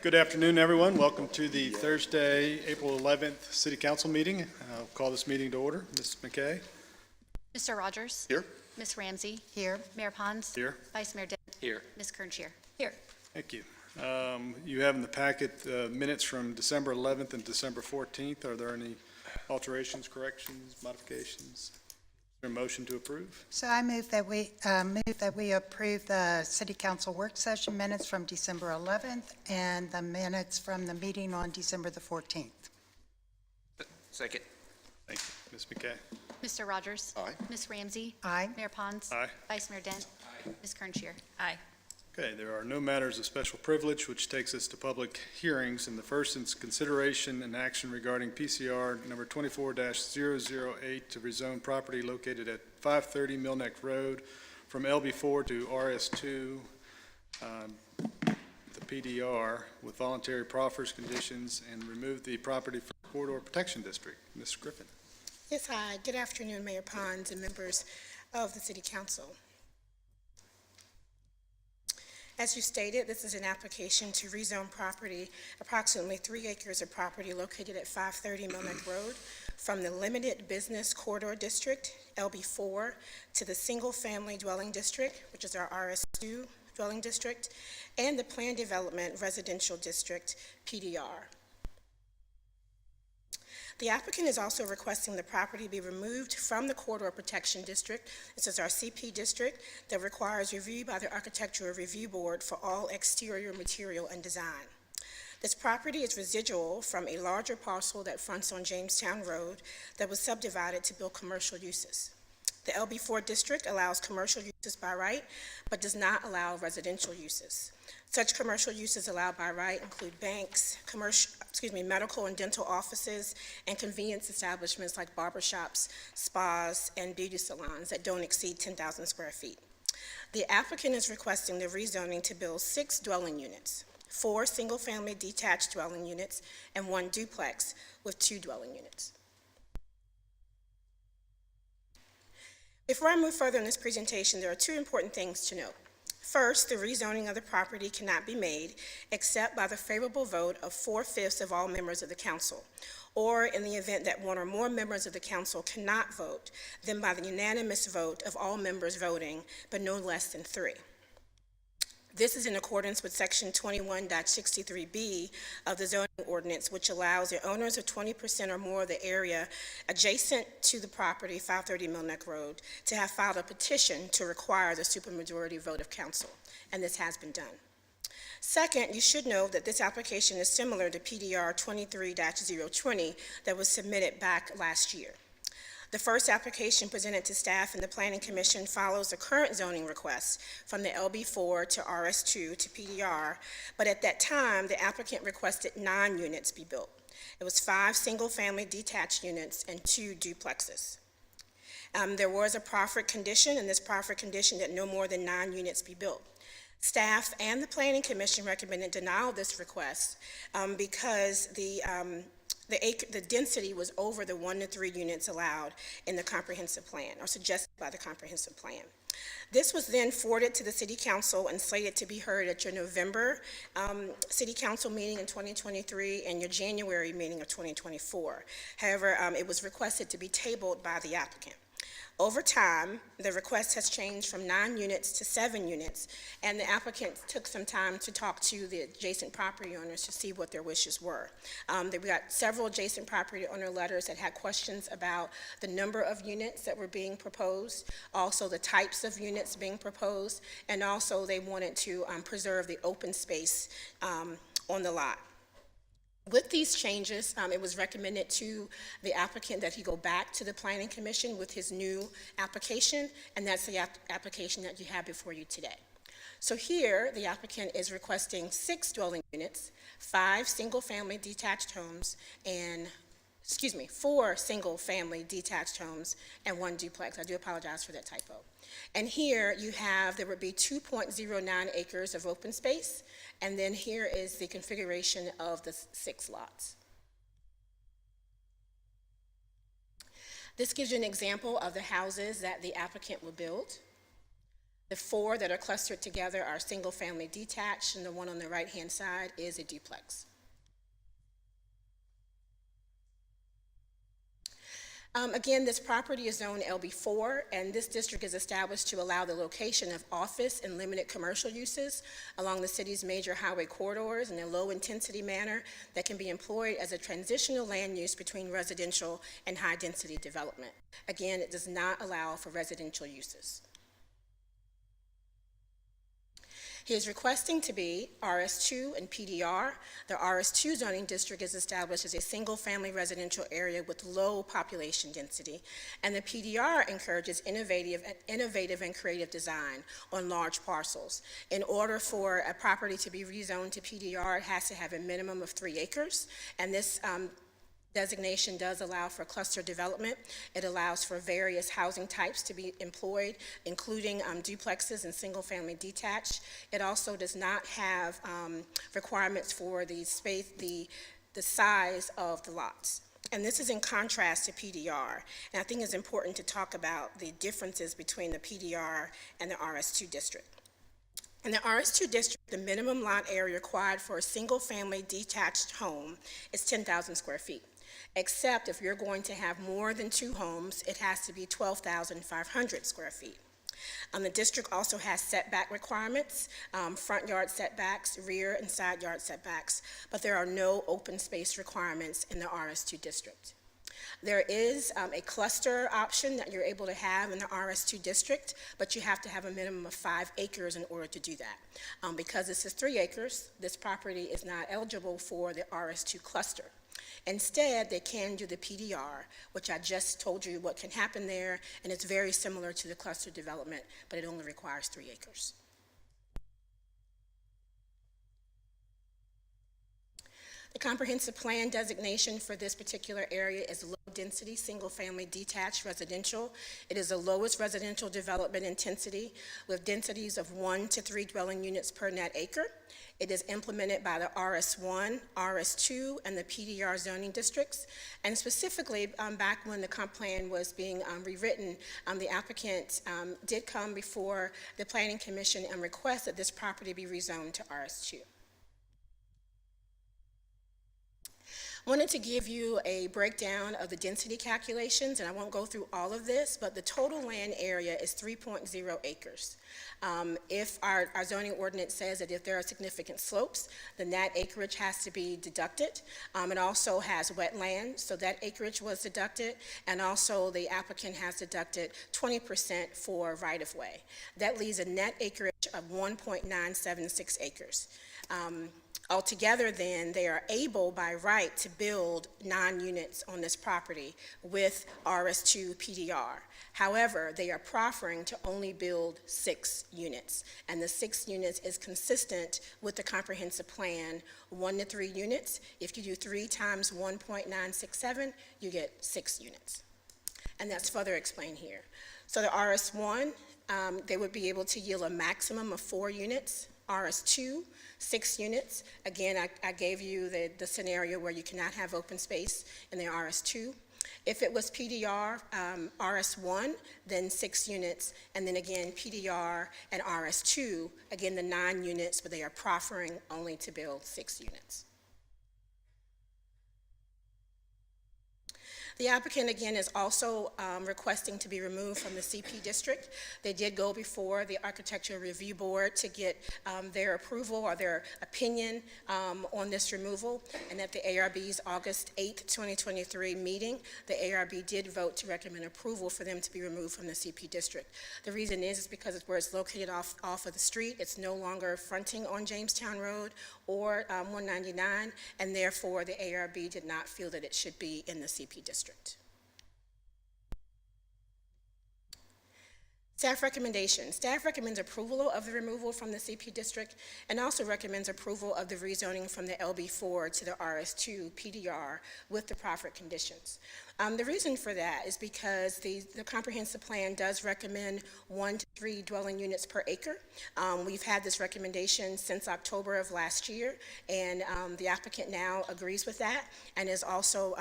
Good afternoon, everyone. Welcome to the Thursday, April 11th City Council meeting. I'll call this meeting to order. Ms. McKay? Mr. Rogers? Here. Ms. Ramsey? Here. Mayor Pons? Here. Vice Mayor Dent? Here. Ms. Kernshire? Here. Thank you. You have in the packet minutes from December 11th and December 14th. Are there any alterations, corrections, modifications? Is there a motion to approve? So I move that we approve the city council work session minutes from December 11th and the minutes from the meeting on December the 14th. Second. Thank you. Ms. McKay? Mr. Rogers? Aye. Ms. Ramsey? Aye. Mayor Pons? Aye. Vice Mayor Dent? Ms. Kernshire? Aye. Okay, there are no matters of special privilege, which takes us to public hearings. And the first is consideration and action regarding PCR number 24-008 to rezone property located at 530 Millneck Road from LB4 to RS2, the PDR, with voluntary proffers conditions, and remove the property from Corridor Protection District. Ms. Griffin. Yes, hi. Good afternoon, Mayor Pons and members of the City Council. As you stated, this is an application to rezone property, approximately 3 acres of property located at 530 Millneck Road, from the Limited Business Corridor District, LB4, to the Single Family Dwelling District, which is our RS2 Dwelling District, and the Planned Development Residential District, PDR. The applicant is also requesting the property be removed from the Corridor Protection District. This is our CP district that requires review by the Architectural Review Board for all exterior material and design. This property is residual from a larger parcel that fronts on Jamestown Road that was subdivided to build commercial uses. The LB4 district allows commercial uses by right, but does not allow residential uses. Such commercial uses allowed by right include banks, medical and dental offices, and convenience establishments like barbershops, spas, and beauty salons that don't exceed 10,000 square feet. The applicant is requesting the rezoning to build 6 dwelling units, 4 single-family detached dwelling units, and 1 duplex with 2 dwelling units. Before I move further in this presentation, there are 2 important things to note. First, the rezoning of the property cannot be made except by the favorable vote of 4/5 of all members of the council, or in the event that 1 or more members of the council cannot vote, then by the unanimous vote of all members voting, but no less than 3. This is in accordance with Section 21.63B of the zoning ordinance, which allows the owners of 20% or more of the area adjacent to the property, 530 Millneck Road, to have filed a petition to require the supermajority vote of council, and this has been done. Second, you should know that this application is similar to PDR 23-020 that was submitted back last year. The first application presented to staff and the Planning Commission follows the current zoning request from the LB4 to RS2 to PDR, but at that time, the applicant requested 9 units be built. It was 5 single-family detached units and 2 duplexes. There was a proffered condition, and this proffered condition that no more than 9 units be built. Staff and the Planning Commission recommended denial of this request because the density was over the 1 to 3 units allowed in the comprehensive plan, or suggested by the comprehensive plan. This was then forwarded to the City Council and slated to be heard at your November City Council meeting in 2023 and your January meeting of 2024. However, it was requested to be tabled by the applicant. Over time, the request has changed from 9 units to 7 units, and the applicant took some time to talk to the adjacent property owners to see what their wishes were. We got several adjacent property owner letters that had questions about the number of units that were being proposed, also the types of units being proposed, and also they wanted to preserve the open space on the lot. With these changes, it was recommended to the applicant that he go back to the Planning Commission with his new application, and that's the application that you have before you today. So here, the applicant is requesting 6 dwelling units, 5 single-family detached homes, and 4 single-family detached homes and 1 duplex. I do apologize for that typo. And here you have, there would be 2.09 acres of open space, and then here is the configuration of the 6 lots. This gives you an example of the houses that the applicant will build. The 4 that are clustered together are single-family detached, and the one on the right-hand side is a duplex. Again, this property is zoned LB4, and this district is established to allow the location of office and limited commercial uses along the city's major highway corridors in a low-intensity manner that can be employed as a transitional land use between residential and high-density development. Again, it does not allow for residential uses. He is requesting to be RS2 and PDR. The RS2 zoning district is established as a single-family residential area with low population density, and the PDR encourages innovative and creative design on large parcels. In order for a property to be rezoned to PDR, it has to have a minimum of 3 acres, and this designation does allow for cluster development. It allows for various housing types to be employed, including duplexes and single-family detached. It also does not have requirements for the space, the size of the lots. And this is in contrast to PDR. And I think it's important to talk about the differences between the PDR and the RS2 district. In the RS2 district, the minimum lot area required for a single-family detached home is 10,000 square feet. Except if you're going to have more than 2 homes, it has to be 12,500 square feet. The district also has setback requirements, front yard setbacks, rear and side yard setbacks, but there are no open space requirements in the RS2 district. There is a cluster option that you're able to have in the RS2 district, but you have to have a minimum of 5 acres in order to do that. Because this is 3 acres, this property is not eligible for the RS2 cluster. Instead, they can do the PDR, which I just told you what can happen there, and it's very similar to the cluster development, but it only requires 3 acres. The comprehensive plan designation for this particular area is low-density, single-family detached residential. It is the lowest residential development intensity with densities of 1 to 3 dwelling units per net acre. It is implemented by the RS1, RS2, and the PDR zoning districts. And specifically, back when the comp plan was being rewritten, the applicant did come before the Planning Commission and request that this property be rezoned to RS2. Wanted to give you a breakdown of the density calculations, and I won't go through all of this, but the total land area is 3.0 acres. If our zoning ordinance says that if there are significant slopes, then that acreage has to be deducted. It also has wetland, so that acreage was deducted, and also the applicant has deducted 20% for right-of-way. That leaves a net acreage of 1.976 acres. Altogether, then, they are able by right to build 9 units on this property with RS2 PDR. However, they are proffering to only build 6 units, and the 6 units is consistent with the comprehensive plan, 1 to 3 units. If you do 3 times 1.967, you get 6 units. And that's further explained here. So the RS1, they would be able to yield a maximum of 4 units. RS2, 6 units. Again, I gave you the scenario where you cannot have open space in the RS2. If it was PDR, RS1, then 6 units, and then again, PDR and RS2, again, the 9 units, but they are proffering only to build 6 units. The applicant, again, is also requesting to be removed from the CP district. They did go before the Architectural Review Board to get their approval or their opinion on this removal, and at the ARB's August 8, 2023 meeting, the ARB did vote to recommend approval for them to be removed from the CP district. The reason is because it's where it's located off of the street. It's no longer fronting on Jamestown Road or 199, and therefore the ARB did not feel that it should be in the CP district. Staff recommendation. Staff recommends approval of the removal from the CP district and also recommends approval of the rezoning from the LB4 to the RS2 PDR with the proffered conditions. The reason for that is because the comprehensive plan does recommend 1 to 3 dwelling units per acre. We've had this recommendation since October of last year, and the applicant now agrees with that and is also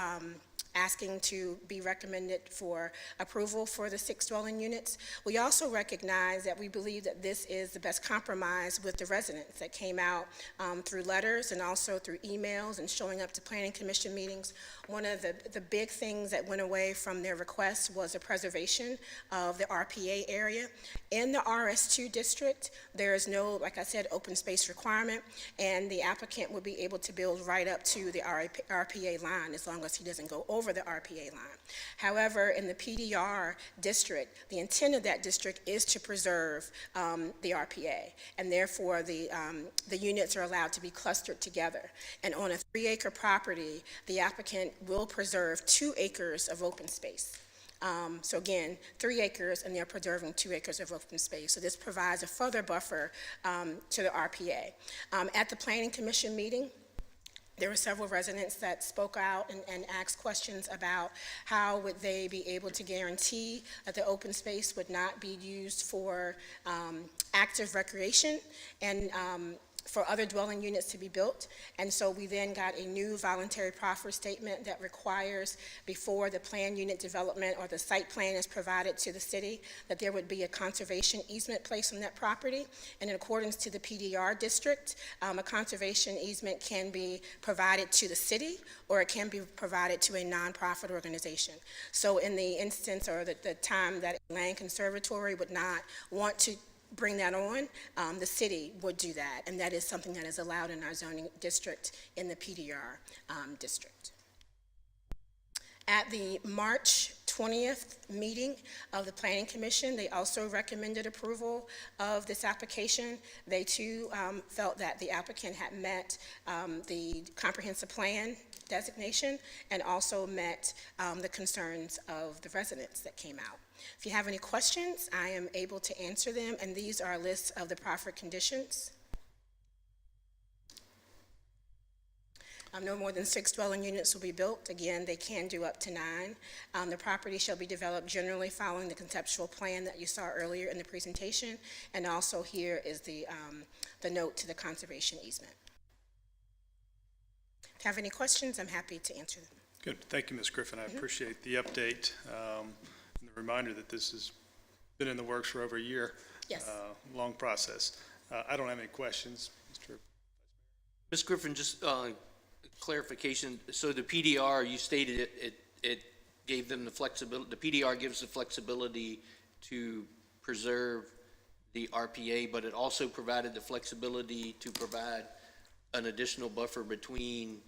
asking to be recommended for approval for the 6 dwelling units. We also recognize that we believe that this is the best compromise with the residents that came out through letters and also through emails and showing up to planning commission meetings. One of the big things that went away from their request was the preservation of the RPA area. In the RS2 district, there is no, like I said, open space requirement, and the applicant would be able to build right up to the RPA line as long as he doesn't go over the RPA line. However, in the PDR district, the intent of that district is to preserve the RPA, and therefore the units are allowed to be clustered together. And on a 3-acre property, the applicant will preserve 2 acres of open space. So again, 3 acres, and they're preserving 2 acres of open space. So this provides a further buffer to the RPA. At the Planning Commission meeting, there were several residents that spoke out and asked questions about how would they be able to guarantee that the open space would not be used for active recreation and for other dwelling units to be built. And so we then got a new voluntary proffer statement that requires, before the planned unit development or the site plan is provided to the city, that there would be a conservation easement placed on that property. And in accordance to the PDR district, a conservation easement can be provided to the city, or it can be provided to a nonprofit organization. So in the instance or the time that Land Conservatory would not want to bring that on, the city would do that, and that is something that is allowed in our zoning district in the PDR district. At the March 20th meeting of the Planning Commission, they also recommended approval of this application. They too felt that the applicant had met the comprehensive plan designation and also met the concerns of the residents that came out. If you have any questions, I am able to answer them, and these are a list of the proffered conditions. No more than 6 dwelling units will be built. Again, they can do up to 9. The property shall be developed generally following the conceptual plan that you saw earlier in the presentation, and also here is the note to the conservation easement. If you have any questions, I'm happy to answer them. Good. Thank you, Ms. Griffin. I appreciate the update and the reminder that this has been in the works for over a year. Yes. Long process. I don't have any questions. Mr. Ms. Griffin, just clarification. So the PDR, you stated it gave them the flexibility, the PDR gives the flexibility to preserve the RPA, but it also provided the flexibility to provide an additional buffer between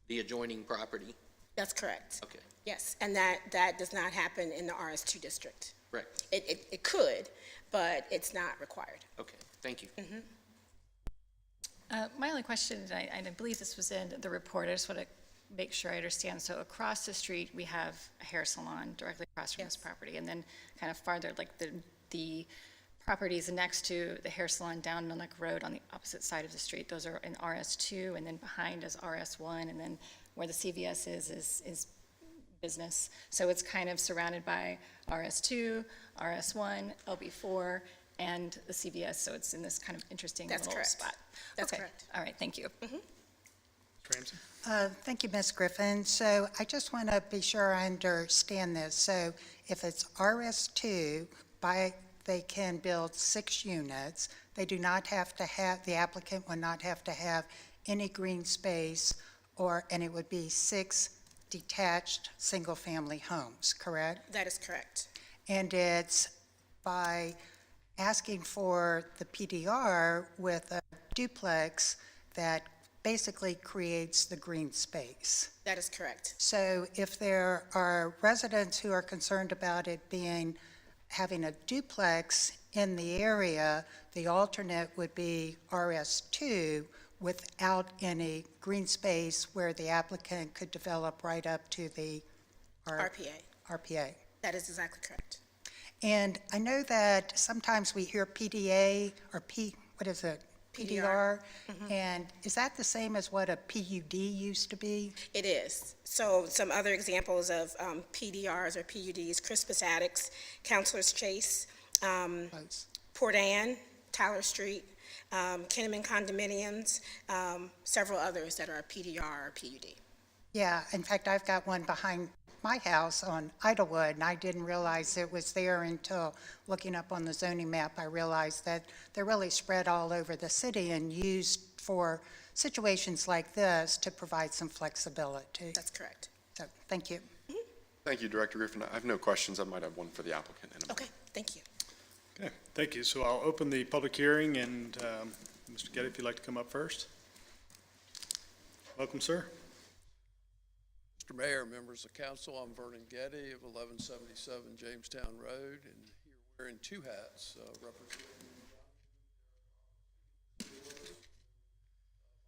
the adjoining property. That's correct. Okay. Yes, and that does not happen in the RS2 district. Right. It could, but it's not required. Okay. Thank you. My only question, and I believe this was in the report, I just want to make sure I understand. So across the street, we have a hair salon directly across from this property, and then kind of farther, like the properties next to the hair salon down Nunnik Road on the opposite side of the street, those are in RS2, and then behind is RS1, and then where the CVS is business. So it's kind of surrounded by RS2, RS1, LB4, and the CVS, so it's in this kind of interesting That's little correct. spot. That's Okay. correct. All right, thank you. Ramsey? Thank you, Ms. Griffin. So I just want to be sure I understand this. So if it's RS2, they can build 6 units. They do not have to have, the applicant would not have to have any green space, and it would be 6 detached single-family homes, correct? That is correct. And it's by asking for the PDR with a duplex that basically creates the green space. That is correct. So if there are residents who are concerned about it having a duplex in the area, the alternate would be RS2 without any green space where the applicant could develop right up to the RPA. That is exactly correct. And I know that sometimes we hear PDA or PDR, and is that the same as what a PUD used to be? It is. So some other examples of PDRs or PUDs: Crispus Attucks, Counselor's Chase, Close. Port Ann, Tyler Street, Kinnaman Condominiums, several others that are PDR or PUD. Yeah, in fact, I've got one behind my house on Idlewood, and I didn't realize it was there until looking up on the zoning map. I realized that they're really spread all over the city and used for situations like this to provide some flexibility. That's correct. So, thank you. Thank you, Director Griffin. I have no questions. I might have one for the applicant in a moment. Okay, thank you. Okay, thank you. So I'll open the public hearing, and Mr. Getty, if you'd like to come up first. Welcome, sir. Mr. Mayor, members of council, I'm Vernon Getty of 1177 Jamestown Road, and here wearing two hats, representing. My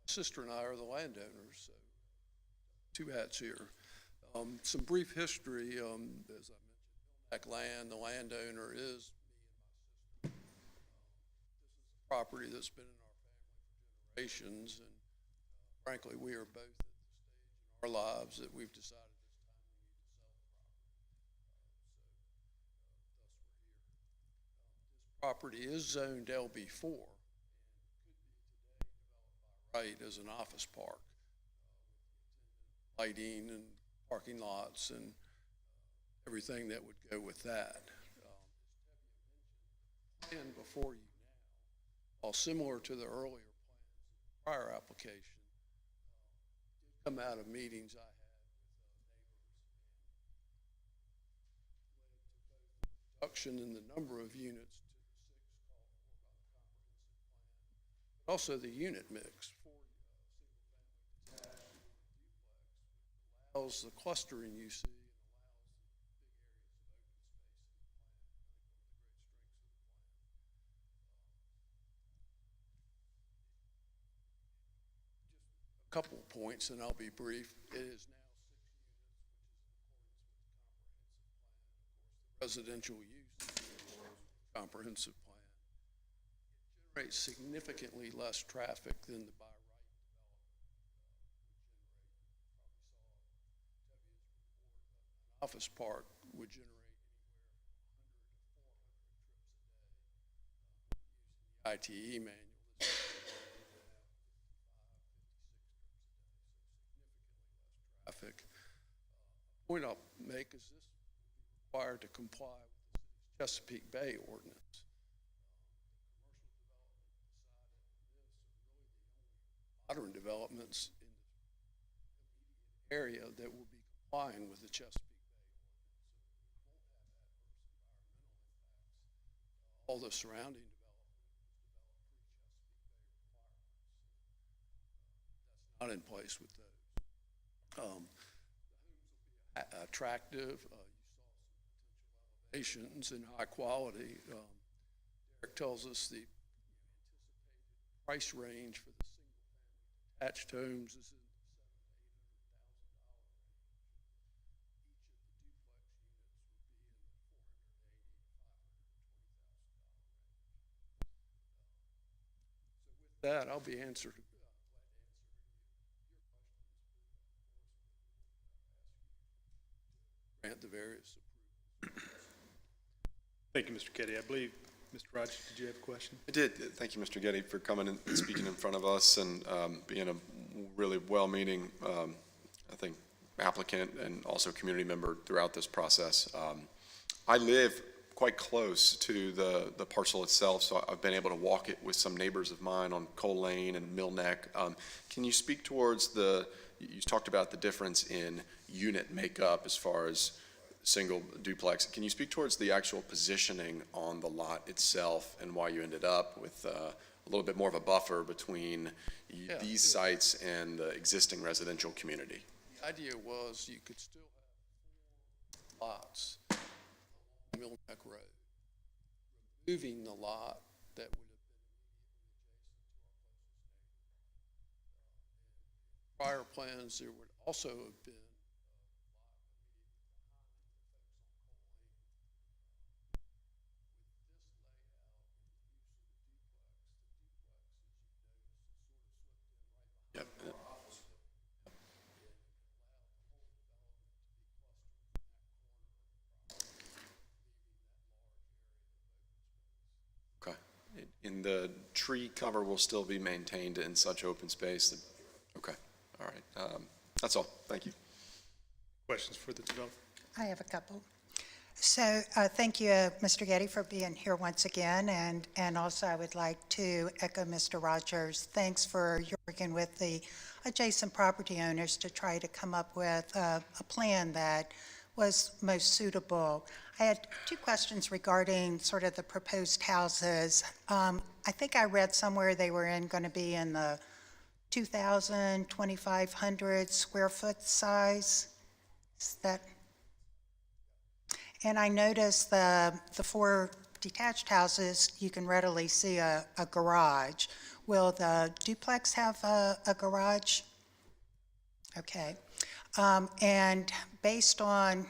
sister and I are the landowners, so two hats here. Some brief history, as I mentioned, Millneck Land, the landowner is me and my sister. This is a property that's been in our family for generations, and frankly, we are both at the stage in our lives that we've decided this property is zoned LB4 and could be today developed by right as an office park, lighting and parking lots and everything that would go with that. And before you now, all similar to the earlier plans, prior application, did come out of meetings I had with neighbors. Reduction in the number of units to the 6 called for by the comprehensive plan, but also the unit mix for single-family detached duplex allows the clustering you see and allows the big areas of open space in the plan. I think one of the great strengths of the plan. Just a couple of points, and I'll be brief. It is now 6 units, which is in accordance with the comprehensive plan. Of course, the residential use is in accordance with the comprehensive plan. It generates significantly less traffic than the by right development would generate. You probably saw Tevye's report. An office park would generate anywhere from 100 to 400 trips a day using the ITE manual. Traffic. Point I'll make is this is required to comply with the city's Chesapeake Bay ordinance. Modern developments in the area that will be complying with the Chesapeake Bay ordinance. So we won't have adverse environmental impacts. All the surrounding development was developed pre-Chesapeake Bay requirements. That's not in place with those. The homes will be attractive. You saw some potential elevations and high quality. Derek tells us the anticipated price range for the single-family detached homes is in the $700,000 to $800,000 range. Each of the duplexes, units would be in the $480,000 to $520,000 range. So with that, I'll be answered. Grant the various approvals. Thank you, Mr. Getty. I believe, Mr. Rogers, did you have a question? I did. Thank you, Mr. Getty, for coming and speaking in front of us and being a really well-meaning, I think, applicant and also community member throughout this process. I live quite close to the parcel itself, so I've been able to walk it with some neighbors of mine on Cole Lane and Millneck. Can you speak towards you talked about the difference in unit makeup as far as single duplex. Can you speak towards the actual positioning on the lot itself and why you ended up with a little bit more of a buffer between these sites and the existing residential community? The idea was you could still have 4 lots on Millneck Road. Removing the lot that would have been immediately adjacent to our closest neighbor. Prior plans, there would also have been And the tree cover will still be maintained in such open space? Okay, all right. That's all. Thank you. Questions for the developer? I have a couple. So thank you, Mr. Getty, for being here once again. And also I would like to echo Mr. Rogers. Thanks for your working with the adjacent property owners to try to come up with a plan that was most suitable. I had two questions regarding sort of the proposed houses. I think I read somewhere they were going to be in the 2,000, 2,500 square foot size. Is that? And I noticed the four detached houses, you can readily see a garage. Will the duplex have a garage? Okay. And based on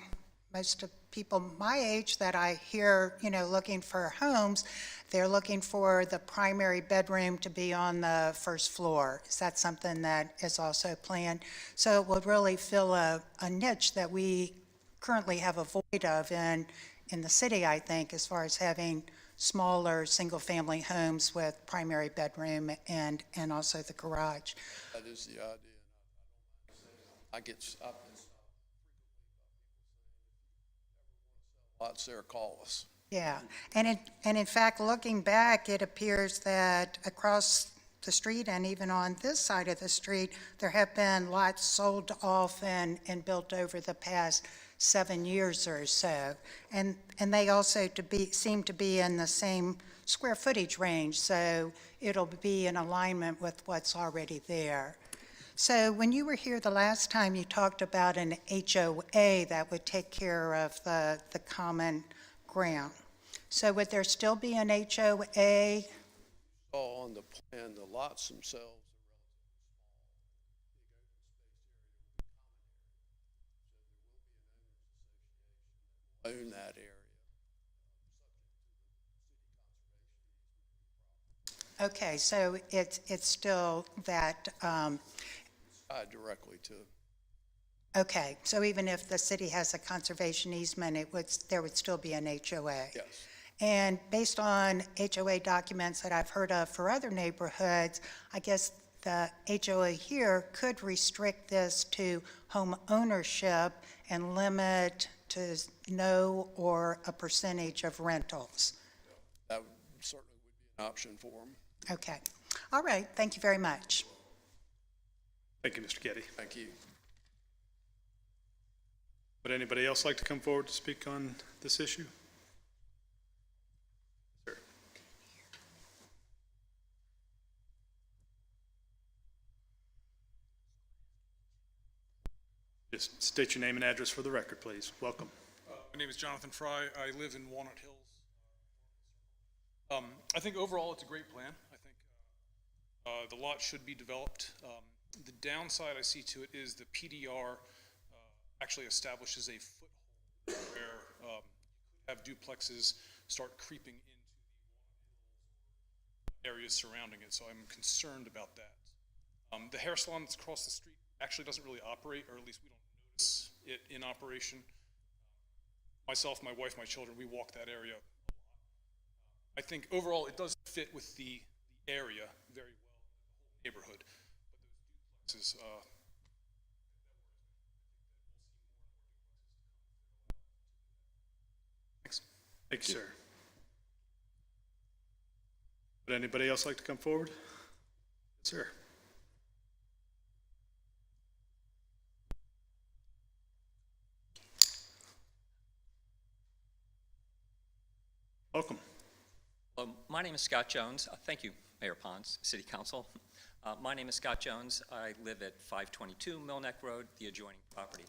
most of people my age that I hear, looking for homes, they're looking for the primary bedroom to be on the first floor. Is that something that is also planned? So it would really fill a niche that we currently have a void of in the city, I think, as far as having smaller single-family homes with primary bedroom and also the garage. That is the idea. Lots there, call us. Yeah, and in fact, looking back, it appears that across the street and even on this side of the street, there have been lots sold off and built over the past 7 years or so. And they also seem to be in the same square footage range, so it'll be in alignment with what's already there. So when you were here the last time, you talked about an HOA that would take care of the common ground. So would there still be an HOA? All on the plan, the lots themselves own that area. Okay, so it's still that, Tied directly to. okay, so even if the city has a conservation easement, there would still be an HOA? Yes. And based on HOA documents that I've heard of for other neighborhoods, I guess the HOA here could restrict this to home ownership and limit to no or a percentage of rentals. That would certainly would be an option for them. Okay. All right. Thank you very much. Thank you, Mr. Getty. Thank you. Would anybody else like to come forward to speak on this issue? Sir. Just state your name and address for the record, please. Welcome. My name is Jonathan Fry. I live in Walnut Hills. I think overall it's a great plan. I think the lot should be developed. The downside I see to it is the PDR actually establishes a foothold where you have duplexes start creeping into the areas surrounding it, so I'm concerned about that. The hair salon that's across the street actually doesn't really operate, or at least we don't notice it in operation. Myself, my wife, my children, we walk that area a lot. I think overall it does fit with the area very well, the neighborhood. But those duplexes, thanks. Thank you, sir. Would anybody else like to come forward? Sir. Welcome. My name is Scott Jones. Thank you, Mayor Pons, City Council. My name is Scott Jones. I live at 522 Millneck Road, the adjoining property.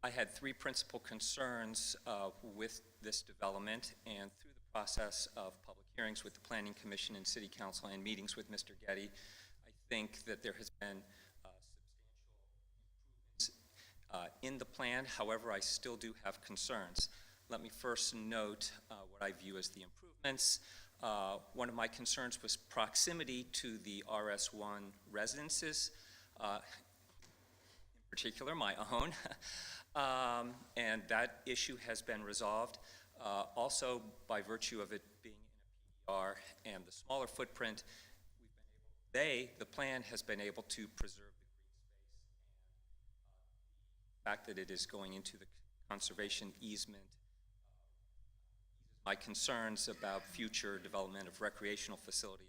I had three principal concerns with this development, and through the process of public hearings with the Planning Commission and City Council and meetings with Mr. Getty, I think that there has been substantial in the plan. However, I still do have concerns. Let me first note what I view as the improvements. One of my concerns was proximity to the RS1 residences, in particular my own, and that issue has been resolved. Also, by virtue of it being in a PDR and the smaller footprint, the plan has been able to preserve the green space fact that it is going into the conservation easement, my concerns about future development of recreational facilities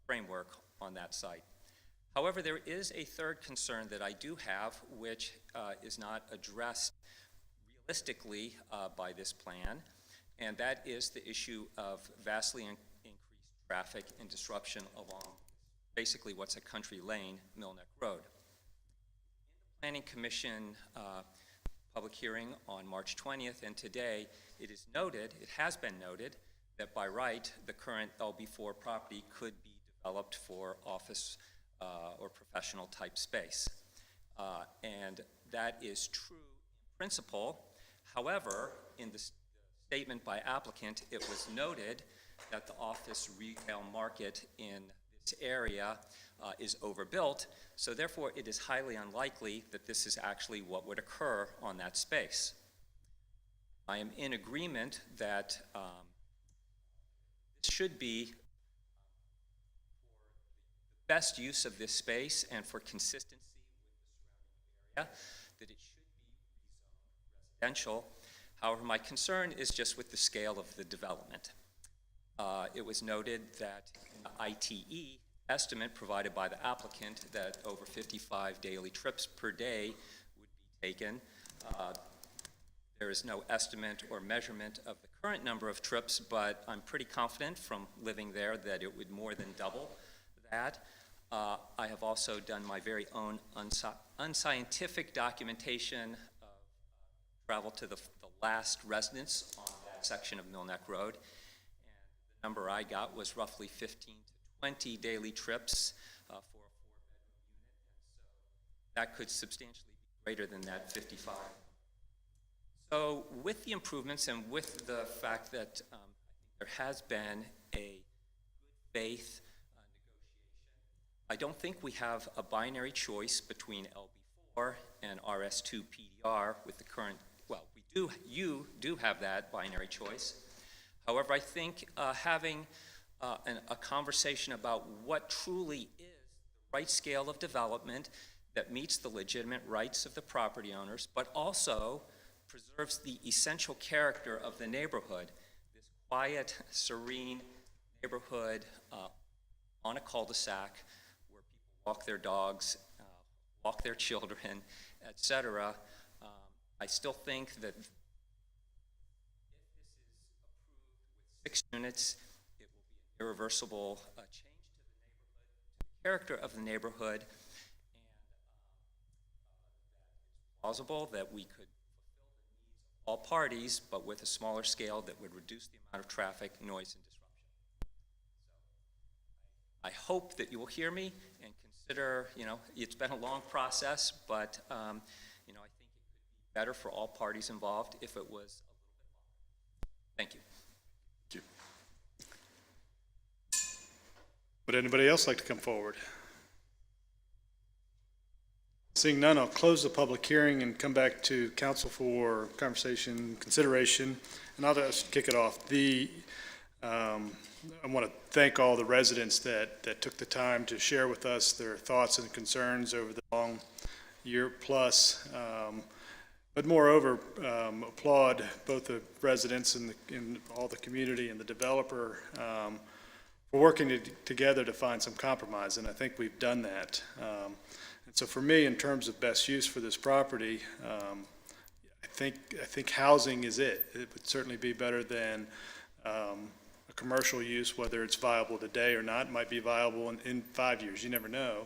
framework on that site. However, there is a third concern that I do have, which is not addressed realistically by this plan, and that is the issue of vastly increased traffic and disruption along basically what's a country lane, Mill Neck Road. In the Planning Commission public hearing on March 20th, and today it has been noted that by right, the current LB4 property could be developed for office or professional type space. And that is true in principle. However, in the statement by applicant, it was noted that the office retail market in this area is overbuilt, so therefore it is highly unlikely that this is actually what would occur on that space. I am in agreement that this should be for the best use of this space and for consistency with the surrounding area, that it should be residential. However, my concern is just with the scale of the development. It was noted that in the ITE estimate provided by the applicant that over 55 daily trips per day would be taken. There is no estimate or measurement of the current number of trips, but I'm pretty confident from living there that it would more than double that. I have also done my very own unscientific documentation of travel to the last residence on that section of Mill Neck Road. And the number I got was roughly 15 to 20 daily trips for a 4-bedroom unit. And so that could substantially be greater than that 55. So with the improvements and with the fact that I think there has been a good faith negotiation, I don't think we have a binary choice between LB4 and RS2 PDR with the current, well, you do have that binary choice. However, I think having a conversation about what truly is the right scale of development that meets the legitimate rights of the property owners, but also preserves the essential character of the neighborhood, this quiet, serene neighborhood on a cul-de-sac where people walk their dogs, walk their children, etc. I still think that if this is approved with 6 units, it will be an irreversible change to the character of the neighborhood, and it's plausible that we could fulfill the needs of all parties, but with a smaller scale that would reduce the amount of traffic, noise, and disruption. So I hope that you will hear me and consider, it's been a long process, but I think it could be better for all parties involved if it was a little bit longer. Thank you. Thank you. Would anybody else like to come forward? Seeing none, I'll close the public hearing and come back to council for conversation, consideration, and I'll just kick it off. I want to thank all the residents that took the time to share with us their thoughts and concerns over the long year plus. But moreover, applaud both the residents and all the community and the developer for working together to find some compromise, and I think we've done that. And so for me, in terms of best use for this property, I think housing is it. It would certainly be better than a commercial use, whether it's viable today or not. It might be viable in 5 years, you never know.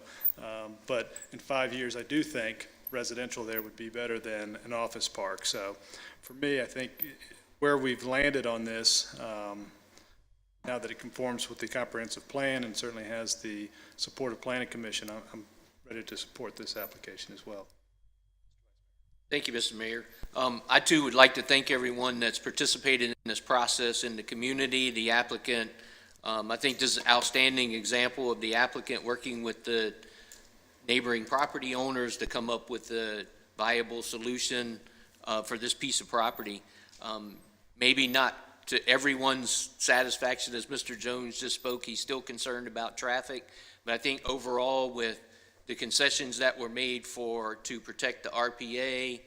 But in 5 years, I do think residential there would be better than an office park. So for me, I think where we've landed on this, now that it conforms with the comprehensive plan and certainly has the support of Planning Commission, I'm ready to support this application as well. Thank you, Mr. Mayor. I too would like to thank everyone that's participated in this process, in the community, the applicant. I think this is an outstanding example of the applicant working with the neighboring property owners to come up with a viable solution for this piece of property. Maybe not to everyone's satisfaction, as Mr. Jones just spoke. He's still concerned about traffic, but I think overall with the concessions that were made to protect the RPA,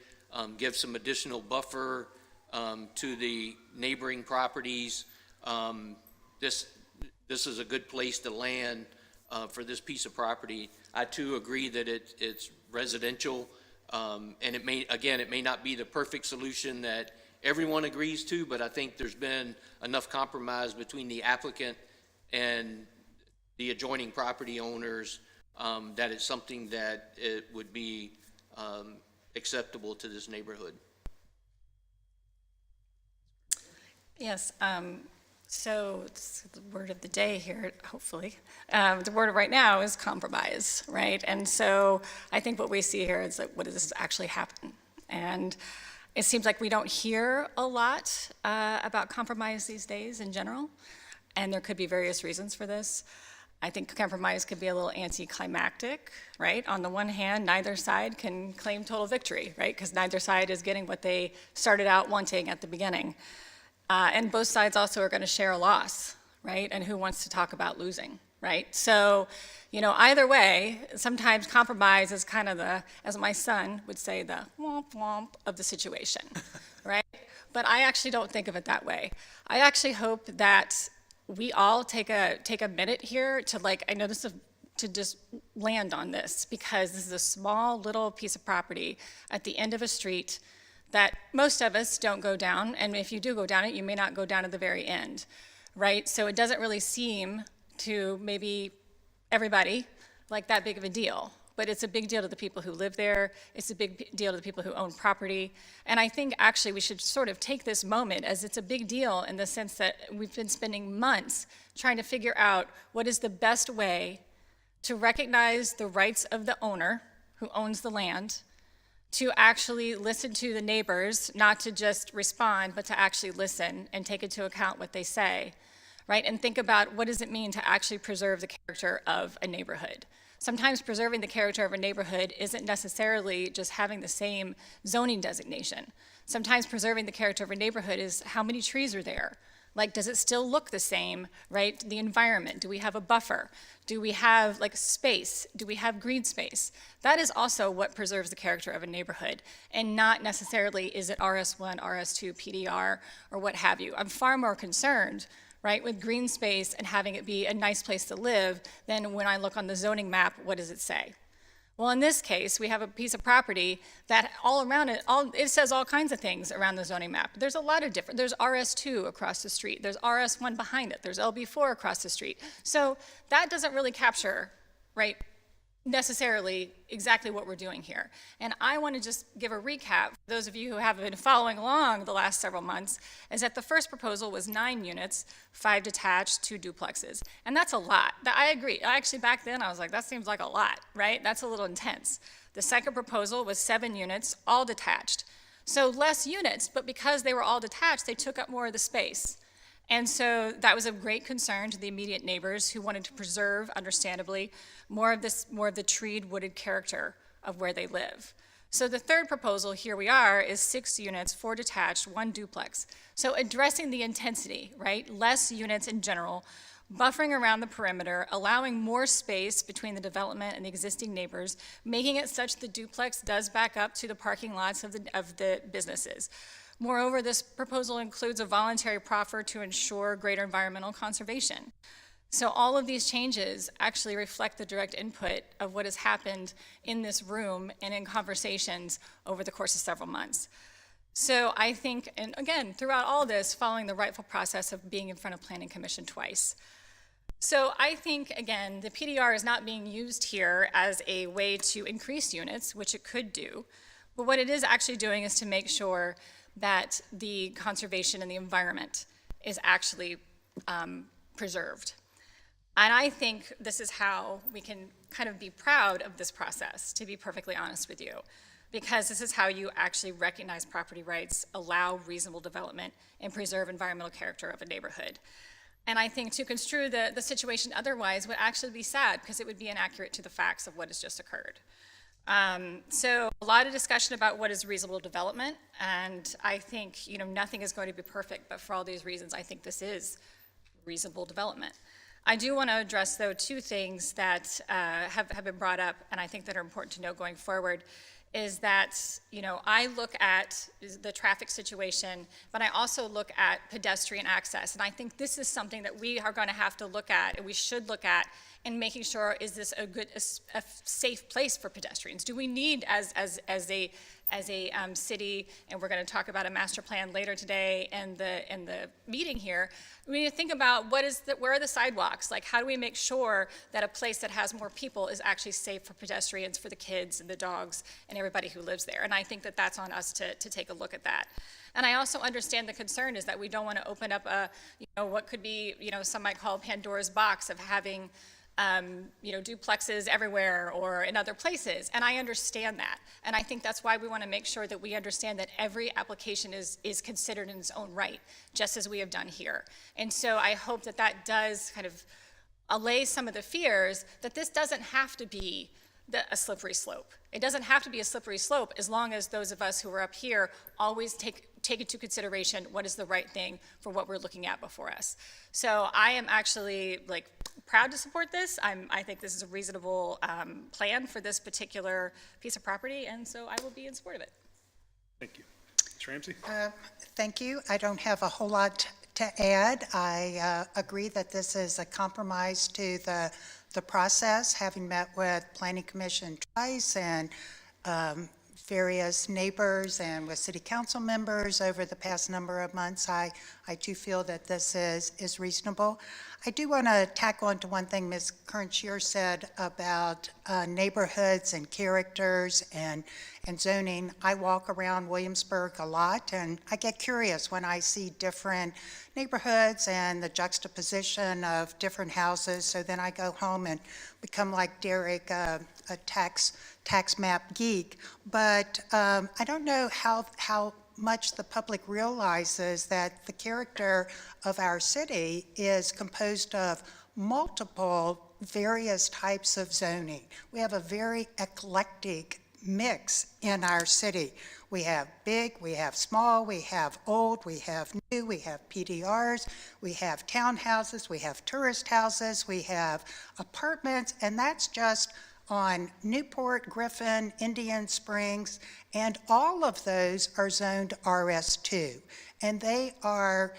give some additional buffer to the neighboring properties. This is a good place to land for this piece of property. I too agree that it's residential, and it may not be the perfect solution that everyone agrees to, but I think there's been enough compromise between the applicant and the adjoining property owners that it's something that it would be acceptable to this neighborhood. Yes, so it's the word of the day here, hopefully. The word right now is compromise, right? And so I think what we see here is like, what does this actually happen? And it seems like we don't hear a lot about compromise these days in general, and there could be various reasons for this. I think compromise could be a little anticlimactic, right? On the one hand, neither side can claim total victory, right? Because neither side is getting what they started out wanting at the beginning. And both sides also are going to share a loss, right? And who wants to talk about losing, right? So, either way, sometimes compromise is kind of the, as my son would say, the womp womp of the situation, right? But I actually don't think of it that way. I actually hope that we all take a minute here to to just land on this, because this is a small little piece of property at the end of a street that most of us don't go down, and if you do go down it, you may not go down to the very end, right? So it doesn't really seem to maybe everybody like that big of a deal, but it's a big deal to the people who live there. It's a big deal to the people who own property. And I think actually we should sort of take this moment as it's a big deal in the sense that we've been spending months trying to figure out what is the best way to recognize the rights of the owner who owns the land, to actually listen to the neighbors, not to just respond, but to actually listen and take into account what they say, right? And think about what does it mean to actually preserve the character of a neighborhood. Sometimes preserving the character of a neighborhood isn't necessarily just having the same zoning designation. Sometimes preserving the character of a neighborhood is how many trees are there? Like, does it still look the same, right? The environment, do we have a buffer? Do we have space? Do we have green space? That is also what preserves the character of a neighborhood, and not necessarily is it RS1, RS2, PDR, or what have you. I'm far more concerned, right, with green space and having it be a nice place to live than when I look on the zoning map, what does it say? Well, in this case, we have a piece of property that all around it, it says all kinds of things around the zoning map. There's a lot of different, there's RS2 across the street, there's RS1 behind it, there's LB4 across the street. So that doesn't really capture, right, necessarily exactly what we're doing here. And I want to just give a recap, for those of you who have been following along the last several months, is that the first proposal was 9 units, 5 detached, 2 duplexes. And that's a lot. I agree. Actually, back then, I was like, that seems like a lot, right? That's a little intense. The second proposal was 7 units, all detached. So less units, but because they were all detached, they took up more of the space. And so that was of great concern to the immediate neighbors who wanted to preserve, understandably, more of the treed, wooded character of where they live. So the third proposal, here we are, is 6 units, 4 detached, 1 duplex. So addressing the intensity, right? Less units in general, buffering around the perimeter, allowing more space between the development and the existing neighbors, making it such the duplex does back up to the parking lots of the businesses. Moreover, this proposal includes a voluntary proffer to ensure greater environmental conservation. So all of these changes actually reflect the direct input of what has happened in this room and in conversations over the course of several months. So I think, and again, throughout all this, following the rightful process of being in front of Planning Commission twice. So I think, again, the PDR is not being used here as a way to increase units, which it could do, but what it is actually doing is to make sure that the conservation and the environment is actually preserved. And I think this is how we can kind of be proud of this process, to be perfectly honest with you, because this is how you actually recognize property rights, allow reasonable development, and preserve environmental character of a neighborhood. And I think to construe the situation otherwise would actually be sad, because it would be inaccurate to the facts of what has just occurred. So a lot of discussion about what is reasonable development, and I think, nothing is going to be perfect, but for all these reasons, I think this is reasonable development. I do want to address, though, two things that have been brought up, and I think that are important to know going forward, is that, I look at the traffic situation, but I also look at pedestrian access. And I think this is something that we are going to have to look at, and we should look at, in making sure, is this a safe place for pedestrians? Do we need, as a city, and we're going to talk about a master plan later today in the meeting here, we need to think about where are the sidewalks? Like, how do we make sure that a place that has more people is actually safe for pedestrians, for the kids and the dogs and everybody who lives there? And I think that that's on us to take a look at that. And I also understand the concern is that we don't want to open up what could be, some might call Pandora's box of having duplexes everywhere or in other places. And I understand that. And I think that's why we want to make sure that we understand that every application is considered in its own right, just as we have done here. And so I hope that that does kind of allay some of the fears that this doesn't have to be a slippery slope. It doesn't have to be a slippery slope as long as those of us who are up here always take into consideration what is the right thing for what we're looking at before us. So I am actually proud to support this. I think this is a reasonable plan for this particular piece of property, and so I will be in support of it. Thank you. Ms. Ramsey? Thank you. I don't have a whole lot to add. I agree that this is a compromise to the process, having met with Planning Commission twice and various neighbors and with city council members over the past number of months. I do feel that this is reasonable. I do want to tack on to one thing Ms. Kern-Shear said about neighborhoods and characters and zoning. I walk around Williamsburg a lot, and I get curious when I see different neighborhoods and the juxtaposition of different houses. So then I go home and become like Derek, a tax map geek. But I don't know how much the public realizes that the character of our city is composed of multiple various types of zoning. We have a very eclectic mix in our city. We have big, we have small, we have old, we have new, we have PDRs, we have townhouses, we have tourist houses, we have apartments, and that's just on Newport, Griffin, Indian Springs, and all of those are zoned RS2. And they are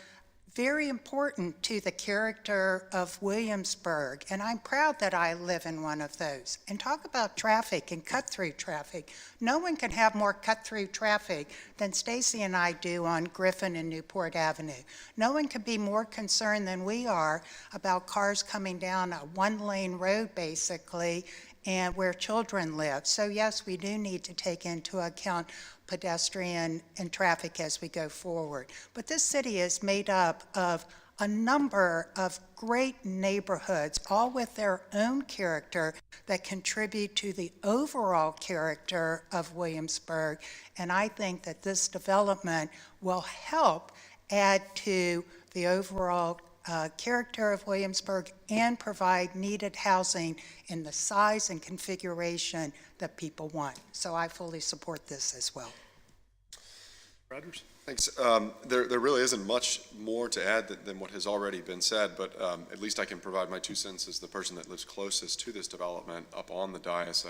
very important to the character of Williamsburg, and I'm proud that I live in one of those. And talk about traffic and cut-through traffic. No one can have more cut-through traffic than Stacy and I do on Griffin and Newport Avenue. No one can be more concerned than we are about cars coming down a one-lane road, basically, and where children live. So yes, we do need to take into account pedestrian and traffic as we go forward. But this city is made up of a number of great neighborhoods, all with their own character that contribute to the overall character of Williamsburg. And I think that this development will help add to the overall character of Williamsburg and provide needed housing in the size and configuration that people want. So I fully support this as well. Rogers? Thanks. There really isn't much more to add than what has already been said, but at least I can provide my 2 cents as the person that lives closest to this development up on the dais.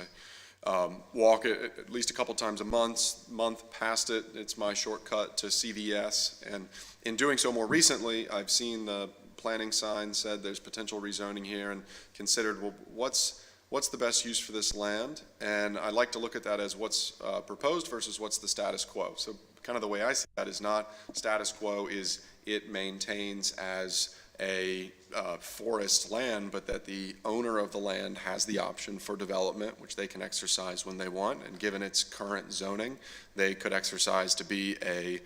I walk it at least a couple times a month past it. It's my shortcut to CVS, and in doing so more recently, I've seen the planning sign said there's potential rezoning here and considered, well, what's the best use for this land? And I like to look at that as what's proposed versus what's the status quo. So kind of the way I see that is not status quo is it maintains as a forest land, but that the owner of the land has the option for development, which they can exercise when they want. And given its current zoning, they could exercise to be a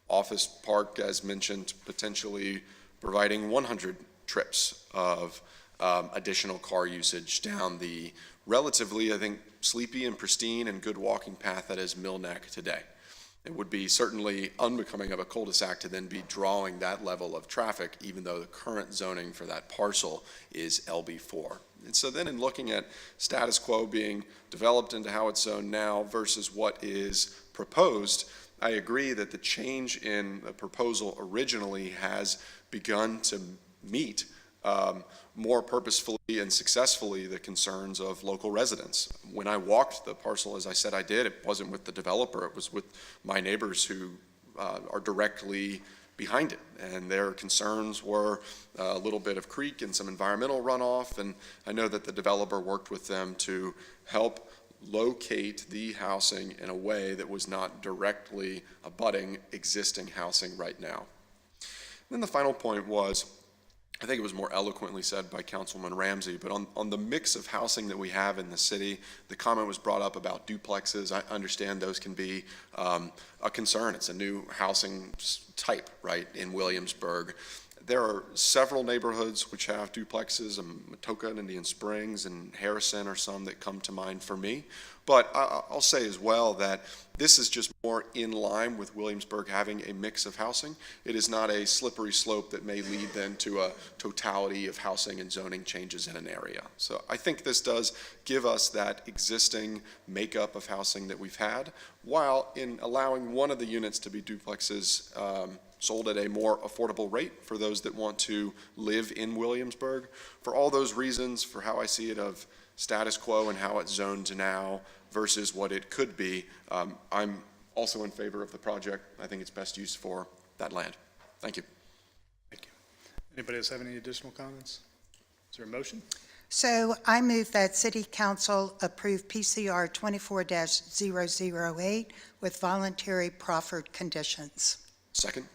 office park, as mentioned, potentially providing 100 trips of additional car usage down the relatively, I think, sleepy and pristine and good walking path that is Mill Neck today. It would be certainly unbecoming of a cul-de-sac to then be drawing that level of traffic, even though the current zoning for that parcel is LB4. And so then in looking at status quo being developed into how it's zoned now versus what is proposed, I agree that the change in the proposal originally has begun to meet more purposefully and successfully the concerns of local residents. When I walked the parcel, as I said I did, it wasn't with the developer, it was with my neighbors who are directly behind it. And their concerns were a little bit of creek and some environmental runoff, and I know that the developer worked with them to help locate the housing in a way that was not directly abutting existing housing right now. And then the final point was, I think it was more eloquently said by Councilman Ramsey, but on the mix of housing that we have in the city, the comment was brought up about duplexes. I understand those can be a concern. It's a new housing type, right, in Williamsburg. There are several neighborhoods which have duplexes, Matoka and Indian Springs and Harrison are some that come to mind for me. But I'll say as well that this is just more in line with Williamsburg having a mix of housing. It is not a slippery slope that may lead then to a totality of housing and zoning changes in an area. So I think this does give us that existing makeup of housing that we've had, while in allowing one of the units to be duplexes sold at a more affordable rate for those that want to live in Williamsburg. For all those reasons, for how I see it of status quo and how it's zoned now versus what it could be, I'm also in favor of the project. I think it's best used for that land. Thank you. Thank you. Anybody else have any additional comments? Is there a motion? So I move that City Council approve PCR 24-008 with voluntary proffered conditions. Second?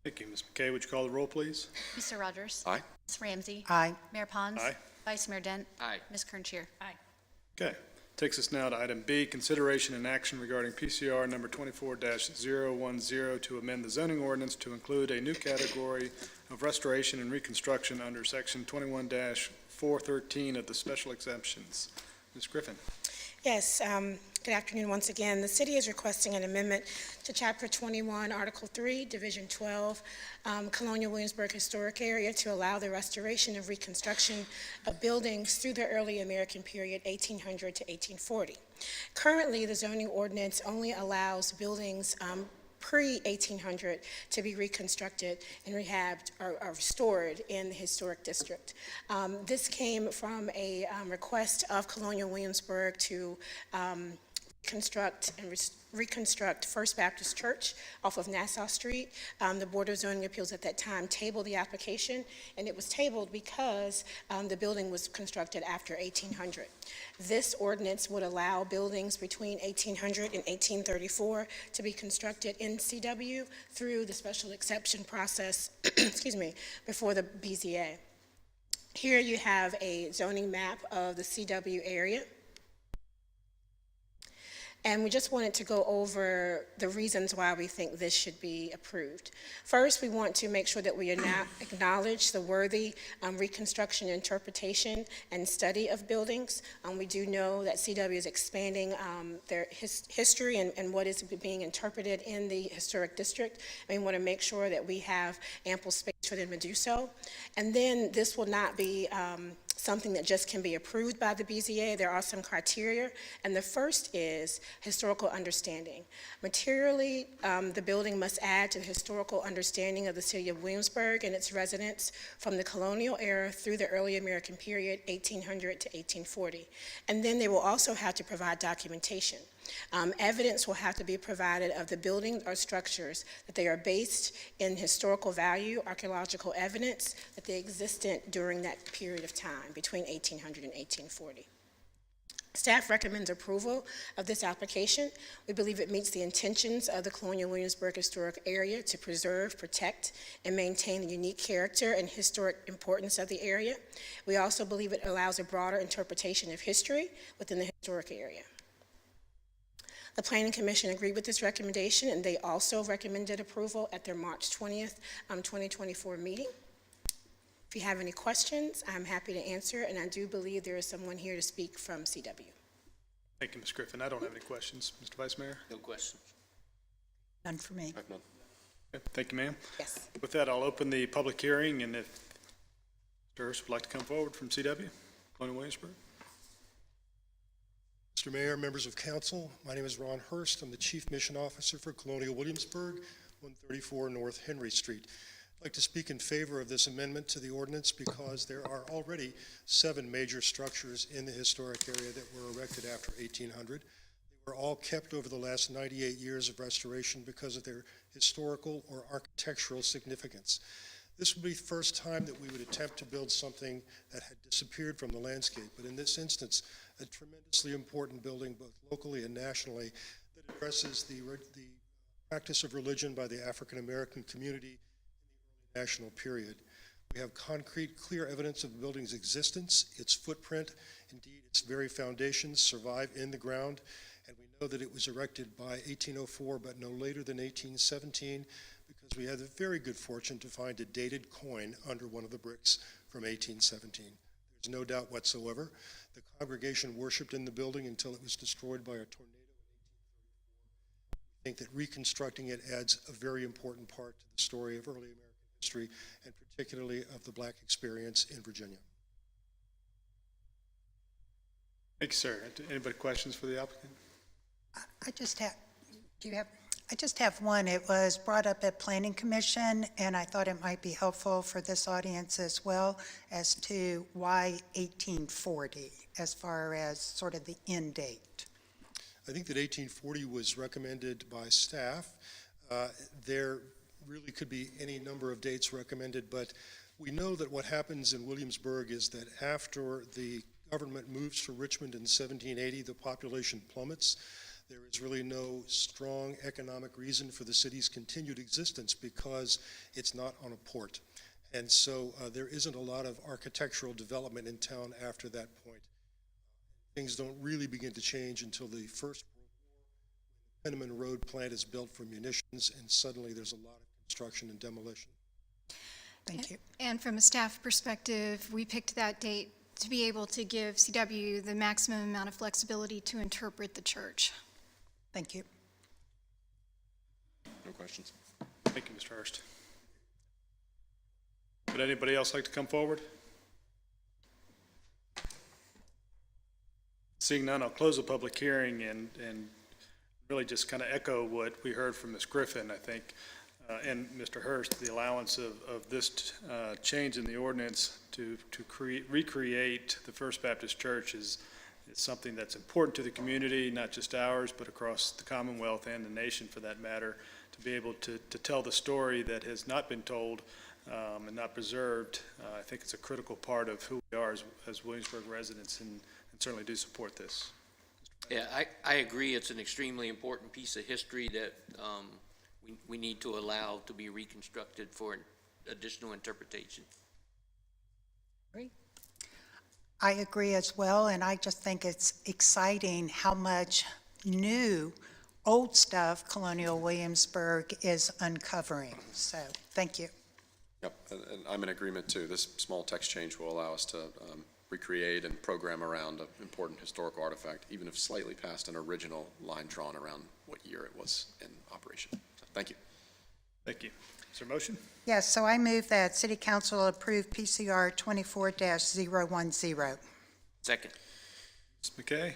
Thank you. Ms. McKay, would you call the roll, please? Mr. Rogers? Aye. Ms. Ramsey? Aye. Mayor Pons? Aye. Vice Mayor Dent? Aye. Ms. Kerntier? Aye. Okay. Takes us now to item B, consideration and action regarding PCR number 24-010 to amend the zoning ordinance to include a new category of restoration and reconstruction under section 21-413 of the special exemptions. Ms. Griffin. Yes, good afternoon once again. The city is requesting an amendment to Chapter 21, Article 3, Division 12, Colonial Williamsburg Historic Area to allow the restoration and reconstruction of buildings through the early American period, 1800 to 1840. Currently, the zoning ordinance only allows buildings pre-1800 to be reconstructed and rehabbed or restored in the historic district. This came from a request of Colonial Williamsburg to reconstruct First Baptist Church off of Nassau Street. The Board of Zoning Appeals at that time tabled the application, and it was tabled because the building was constructed after 1800. This ordinance would allow buildings between 1800 and 1834 to be constructed in CW through the special exception process, excuse me, before the BZA. Here you have a zoning map of the CW area. And we just wanted to go over the reasons why we think this should be approved. First, we want to make sure that we acknowledge the worthy reconstruction, interpretation, and study of buildings. We do know that CW is expanding their history and what is being interpreted in the historic district. And we want to make sure that we have ample space for them to do so. And then this will not be something that just can be approved by the BZA. There are some criteria, and the first is historical understanding. Materially, the building must add to the historical understanding of the city of Williamsburg and its residents from the colonial era through the early American period, 1800 to 1840. And then they will also have to provide documentation. Evidence will have to be provided of the building or structures that they are based in historical value, archaeological evidence that they existed during that period of time between 1800 and 1840. Staff recommends approval of this application. We believe it meets the intentions of the Colonial Williamsburg Historic Area to preserve, protect, and maintain the unique character and historic importance of the area. We also believe it allows a broader interpretation of history within the historic area. The Planning Commission agreed with this recommendation, and they also recommended approval at their March 20th, 2024 meeting. If you have any questions, I'm happy to answer, and I do believe there is someone here to speak from CW. Thank you, Ms. Griffin. I don't have any questions. Mr. Vice Mayor? No questions. None for me. I have none. Okay, thank you, ma'am. Yes. With that, I'll open the public hearing, and if Mr. Hurst would like to come forward from CW, Colonial Williamsburg. Mr. Mayor, members of council, my name is Ron Hurst. I'm the Chief Mission Officer for Colonial Williamsburg, 134 North Henry Street. I'd like to speak in favor of this amendment to the ordinance because there are already 7 major structures in the historic area that were erected after 1800. They were all kept over the last 98 years of restoration because of their historical or architectural significance. This would be the first time that we would attempt to build something that had disappeared from the landscape, but in this instance, a tremendously important building both locally and nationally that addresses the practice of religion by the African American community in the early national period. We have concrete, clear evidence of the building's existence, its footprint, indeed its very foundations survive in the ground, and we know that it was erected by 1804 but no later than 1817 because we had the very good fortune to find a dated coin under one of the bricks from 1817. There's no doubt whatsoever. The congregation worshiped in the building until it was destroyed by a tornado. I think that reconstructing it adds a very important part to the story of early American history, and particularly of the black experience in Virginia. Thank you, sir. Anybody questions for the applicant? I just have one. It was brought up at Planning Commission, and I thought it might be helpful for this audience as well as to why 1840 as far as sort of the end date. I think that 1840 was recommended by staff. There really could be any number of dates recommended, but we know that what happens in Williamsburg is that after the government moves to Richmond in 1780, the population plummets. There is really no strong economic reason for the city's continued existence because it's not on a port. And so there isn't a lot of architectural development in town after that point. Things don't really begin to change until the First World War. Penniman Road plant is built for munitions, and suddenly there's a lot of construction and demolition. Thank you. And from a staff perspective, we picked that date to be able to give CW the maximum amount of flexibility to interpret the church. Thank you. No questions. Thank you, Mr. Hurst. Would anybody else like to come forward? Seeing none, I'll close the public hearing and really just kind of echo what we heard from Ms. Griffin, I think, and Mr. Hurst, the allowance of this change in the ordinance to recreate the First Baptist Church is something that's important to the community, not just ours, but across the Commonwealth and the nation for that matter, to be able to tell the story that has not been told and not preserved. I think it's a critical part of who we are as Williamsburg residents, and certainly do support this. Yeah, I agree. It's an extremely important piece of history that we need to allow to be reconstructed for additional interpretation. I agree as well, and I just think it's exciting how much new, old stuff Colonial Williamsburg is uncovering. So, thank you. Yep, and I'm in agreement too. This small text change will allow us to recreate and program around an important historical artifact, even if slightly past an original line drawn around what year it was in operation. So, thank you. Thank you. Is there a motion? Yes, so I move that City Council approve PCR 24-010. Second. Ms. McKay?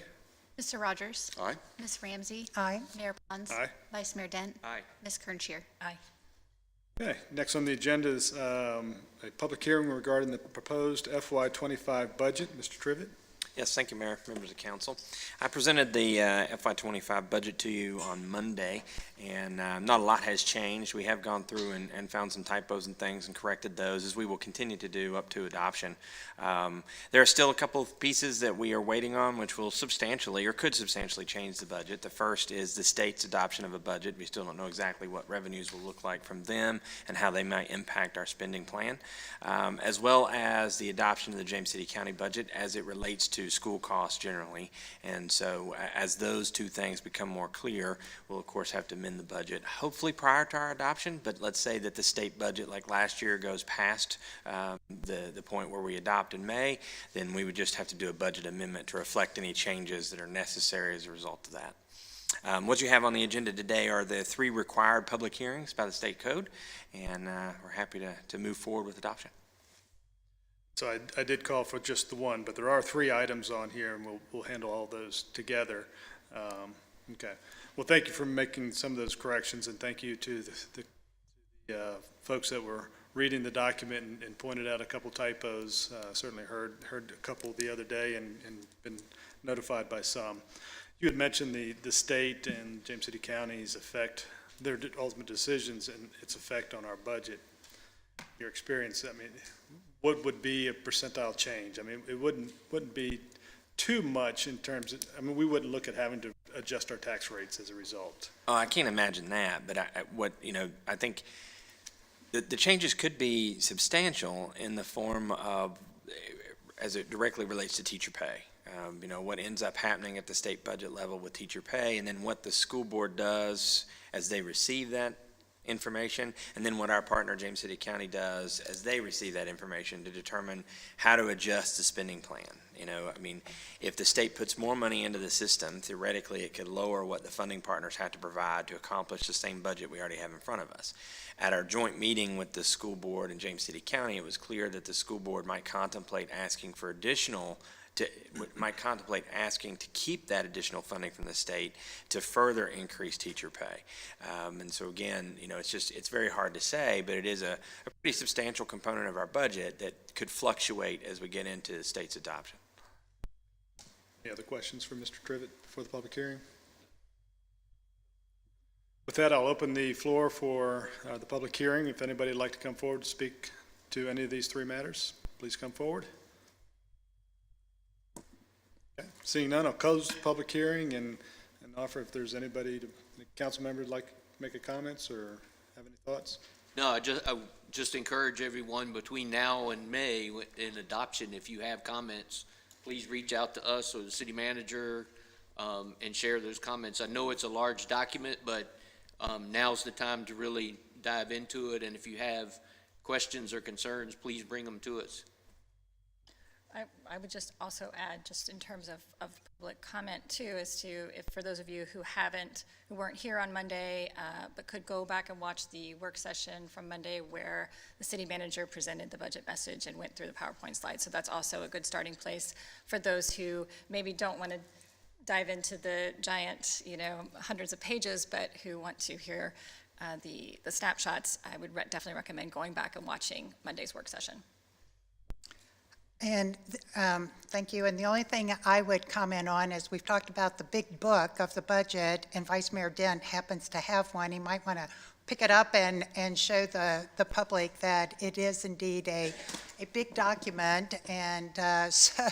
Mr. Rogers? Aye. Ms. Ramsey? Aye. Mayor Pons? Aye. Vice Mayor Dent? Aye. Ms. Kernshire? Aye. Okay, next on the agenda is a public hearing regarding the proposed FY25 budget. Mr. Trivett? Yes, thank you, Mayor, members of council. I presented the FY25 budget to you on Monday, and not a lot has changed. We have gone through and found some typos and things and corrected those, as we will continue to do up to adoption. There are still a couple of pieces that we are waiting on, which will substantially, or could substantially, change the budget. The first is the state's adoption of a budget. We still don't know exactly what revenues will look like from them and how they might impact our spending plan, as well as the adoption of the James City County budget as it relates to school costs generally. And so as those two things become more clear, we'll of course have to amend the budget, hopefully prior to our adoption, but let's say that the state budget like last year goes past the point where we adopt in May, then we would just have to do a budget amendment to reflect any changes that are necessary as a result of that. What you have on the agenda today are the 3 required public hearings by the state code, and we're happy to move forward with adoption. So I did call for just the one, but there are 3 items on here, and we'll handle all those together. Okay. Well, thank you for making some of those corrections, and thank you to the folks that were reading the document and pointed out a couple typos. Certainly heard a couple the other day and been notified by some. You had mentioned the state and James City County's effect, their ultimate decisions and its effect on our budget. Your experience, I mean, what would be a percentile change? I mean, it wouldn't be too much in terms of, I mean, we wouldn't look at having to adjust our tax rates as a result. Oh, I can't imagine that, but I think the changes could be substantial in the form of, as it directly relates to teacher pay. What ends up happening at the state budget level with teacher pay, and then what the school board does as they receive that information, and then what our partner, James City County, does as they receive that information to determine how to adjust the spending plan. I mean, if the state puts more money into the system, theoretically, it could lower what the funding partners have to provide to accomplish the same budget we already have in front of us. At our joint meeting with the school board in James City County, it was clear that the school board might contemplate asking to keep that additional funding from the state to further increase teacher pay. And so again, it's very hard to say, but it is a pretty substantial component of our budget that could fluctuate as we get into the state's adoption. Any other questions for Mr. Trivett before the public hearing? With that, I'll open the floor for the public hearing. If anybody would like to come forward to speak to any of these three matters, please come forward. Okay. Seeing none, I'll close the public hearing and offer if there's anybody, any council members like to make a comments or have any thoughts? No, I just encourage everyone between now and May in adoption, if you have comments, please reach out to us or the city manager and share those comments. I know it's a large document, but now's the time to really dive into it. And if you have questions or concerns, please bring them to us. I would just also add, just in terms of public comment too, as to if for those of you who weren't here on Monday, but could go back and watch the work session from Monday where the city manager presented the budget message and went through the PowerPoint slides. So that's also a good starting place for those who maybe don't want to dive into the giant, hundreds of pages, but who want to hear the snapshots. I would definitely recommend going back and watching Monday's work session. And thank you. And the only thing I would comment on is we've talked about the big book of the budget, and Vice Mayor Dent happens to have one. He might want to pick it up and show the public that it is indeed a big document, and so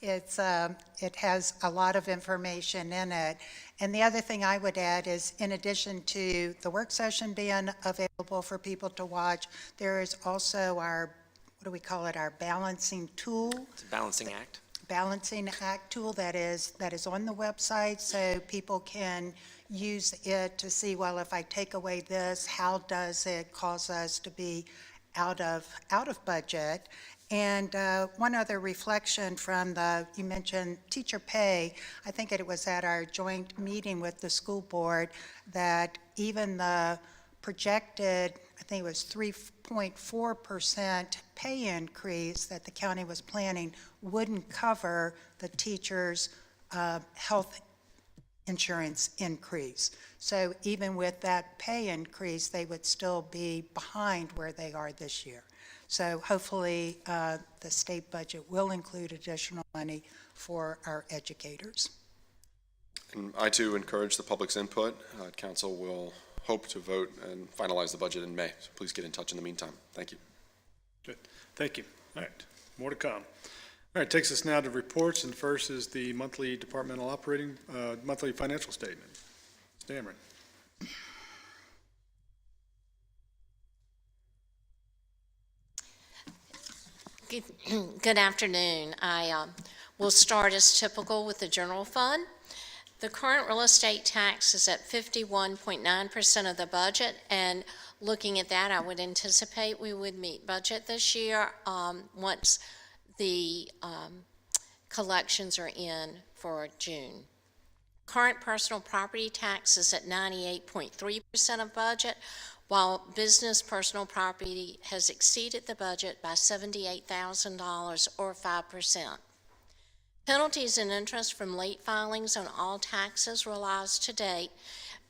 it has a lot of information in it. And the other thing I would add is, in addition to the work session being available for people to watch, there is also our, what do we call it, our balancing tool. It's a balancing act. Balancing act tool that is on the website, so people can use it to see, well, if I take away this, how does it cause us to be out of budget? And one other reflection from you mentioned teacher pay. I think it was at our joint meeting with the school board that even the projected, I think it was 3.4% pay increase that the county was planning wouldn't cover the teachers' health insurance increase. So even with that pay increase, they would still be behind where they are this year. So hopefully the state budget will include additional money for our educators. And I too encourage the public's input. Council will hope to vote and finalize the budget in May. So please get in touch in the meantime. Thank you. Good. Thank you. All right. More to come. All right. Takes us now to reports. And first is the monthly departmental monthly financial statement. Ms. Dameron. Good afternoon. I will start as typical with the general fund. The current real estate tax is at 51.9% of the budget, and looking at that, I would anticipate we would meet budget this year once the collections are in for June. Current personal property tax is at 98.3% of budget, while business personal property has exceeded the budget by $78,000 or 5%. Penalties and interest from late filings on all taxes realized to date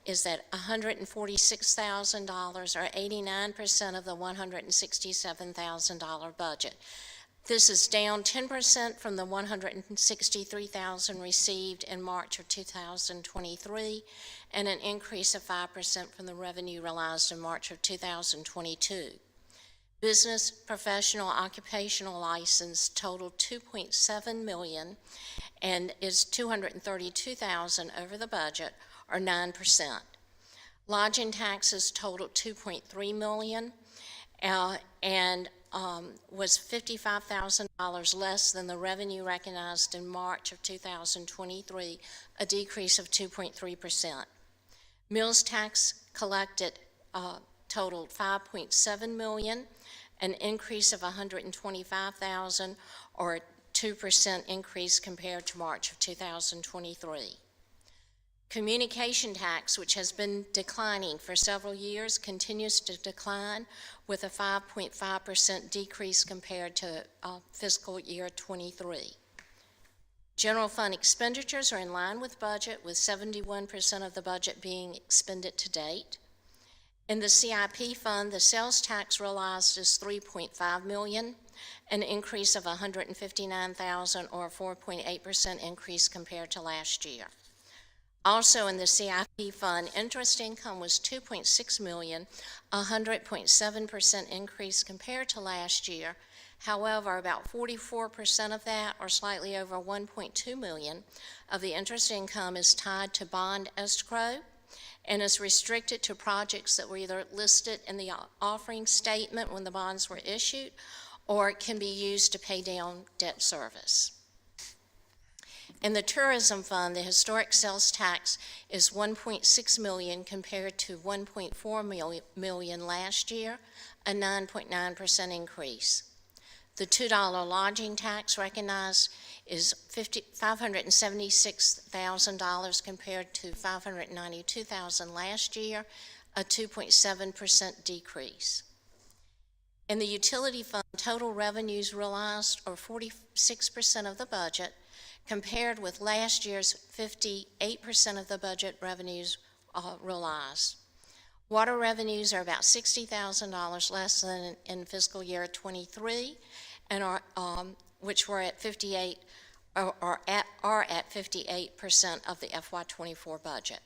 is at $146,000, or 89% of the $167,000 budget. This is down 10% from the $163,000 received in March of 2023, and an increase of 5% from the revenue realized in March of 2022. Business, professional, occupational license totaled $2.7 million and is $232,000 over the budget, or 9%. Lodging taxes totaled $2.3 million and was $55,000 less than the revenue recognized in March of 2023, a decrease of 2.3%. Mills tax collected totaled $5.7 million, an increase of $125,000, or a 2% increase compared to March of 2023. Communication tax, which has been declining for several years, continues to decline with a 5.5% decrease compared to fiscal year 23. General fund expenditures are in line with budget, with 71% of the budget being expended to date. In the CIP fund, the sales tax realized is $3.5 million, an increase of $159,000, or a 4.8% increase compared to last year. Also in the CIP fund, interest income was $2.6 million, a 100.7% increase compared to last year. However, about 44% of that, or slightly over $1.2 million, of the interest income is tied to bond escrow and is restricted to projects that were either listed in the offering statement when the bonds were issued, or it can be used to pay down debt service. In the tourism fund, the historic sales tax is $1.6 million compared to $1.4 million last year, a 9.9% increase. The $2 lodging tax recognized is $576,000 compared to $592,000 last year, a 2.7% decrease. In the utility fund, total revenues realized are 46% of the budget, compared with last year's 58% of the budget revenues realized. Water revenues are about $60,000 less than in fiscal year 23, and are which were at 58 are at 58% of the FY24 budget,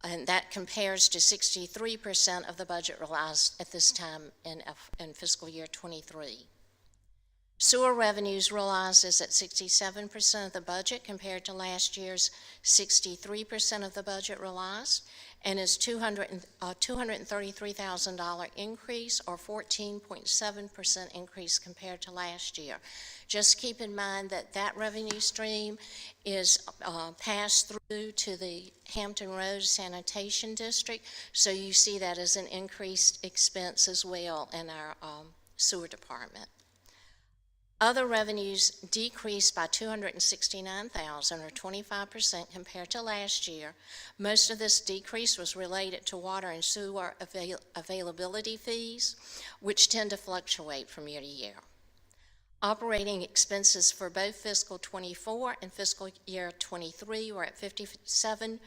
and that compares to 63% of the budget realized at this time in fiscal year 23. Sewer revenues realized is at 67% of the budget compared to last year's 63% of the budget realized, and is $233,000 increase, or 14.7% increase compared to last year. Just keep in mind that that revenue stream is passed through to the Hampton Roads Sanitation District, so you see that as an increased expense as well in our sewer department. Other revenues decreased by $269,000, or 25% compared to last year. Most of this decrease was related to water and sewer availability fees, which tend to fluctuate from year to year. Operating expenses for both fiscal 24 and fiscal year 23 were at 57%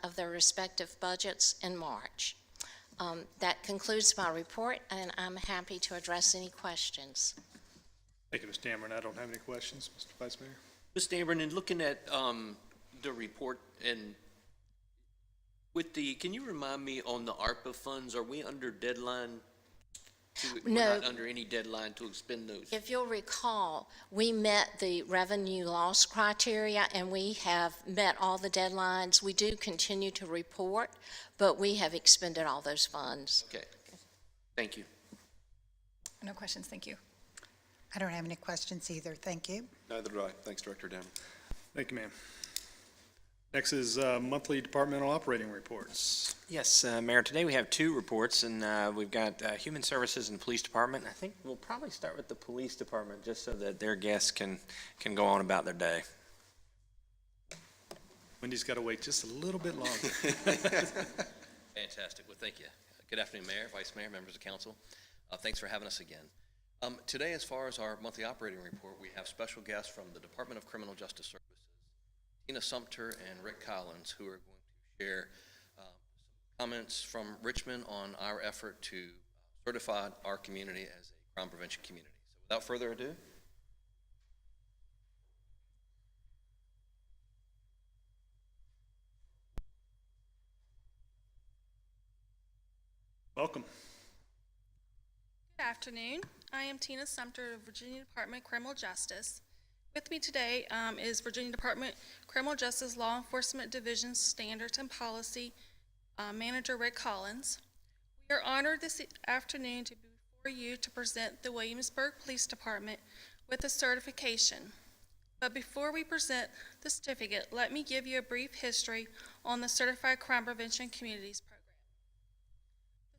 of their respective budgets in March. That concludes my report, and I'm happy to address any questions. Thank you, Mr. Dameron. I don't have any questions. Mr. Vice Mayor? Mr. Dameron, in looking at the report, and with can you remind me on the ARPA funds, are we under deadline? We're No. not under any deadline to expend those? If you'll recall, we met the revenue loss criteria, and we have met all the deadlines. We do continue to report, but we have expended all those funds. Okay. Thank you. No questions, thank you. I don't have any questions either. Thank you. Neither do I. Thanks, Director Dameron. Thank you, ma'am. Next is monthly departmental operating reports. Yes, Mayor, today we have two reports, and we've got Human Services and Police Department. I think we'll probably start with the Police Department, just so that their guests can go on about their day. Wendy's got to wait just a little bit longer. Fantastic. Well, thank you. Good afternoon, Mayor, Vice Mayor, members of council. Thanks for having us again. Today, as far as our monthly operating report, we have special guests from the Department of Criminal Justice Services, Tina Sumter and Rick Collins, who are going to share comments from Richmond on our effort to certify our community as a crime prevention community. So without further ado. Welcome. Good afternoon. I am Tina Sumter of Virginia Department of Criminal Justice. With me today is Virginia Department Criminal Justice Law Enforcement Division Standards and Policy Manager Rick Collins. We are honored this afternoon to be before you to present the Williamsburg Police Department with a certification. But before we present the certificate, let me give you a brief history on the Certified Crime Prevention Communities Program.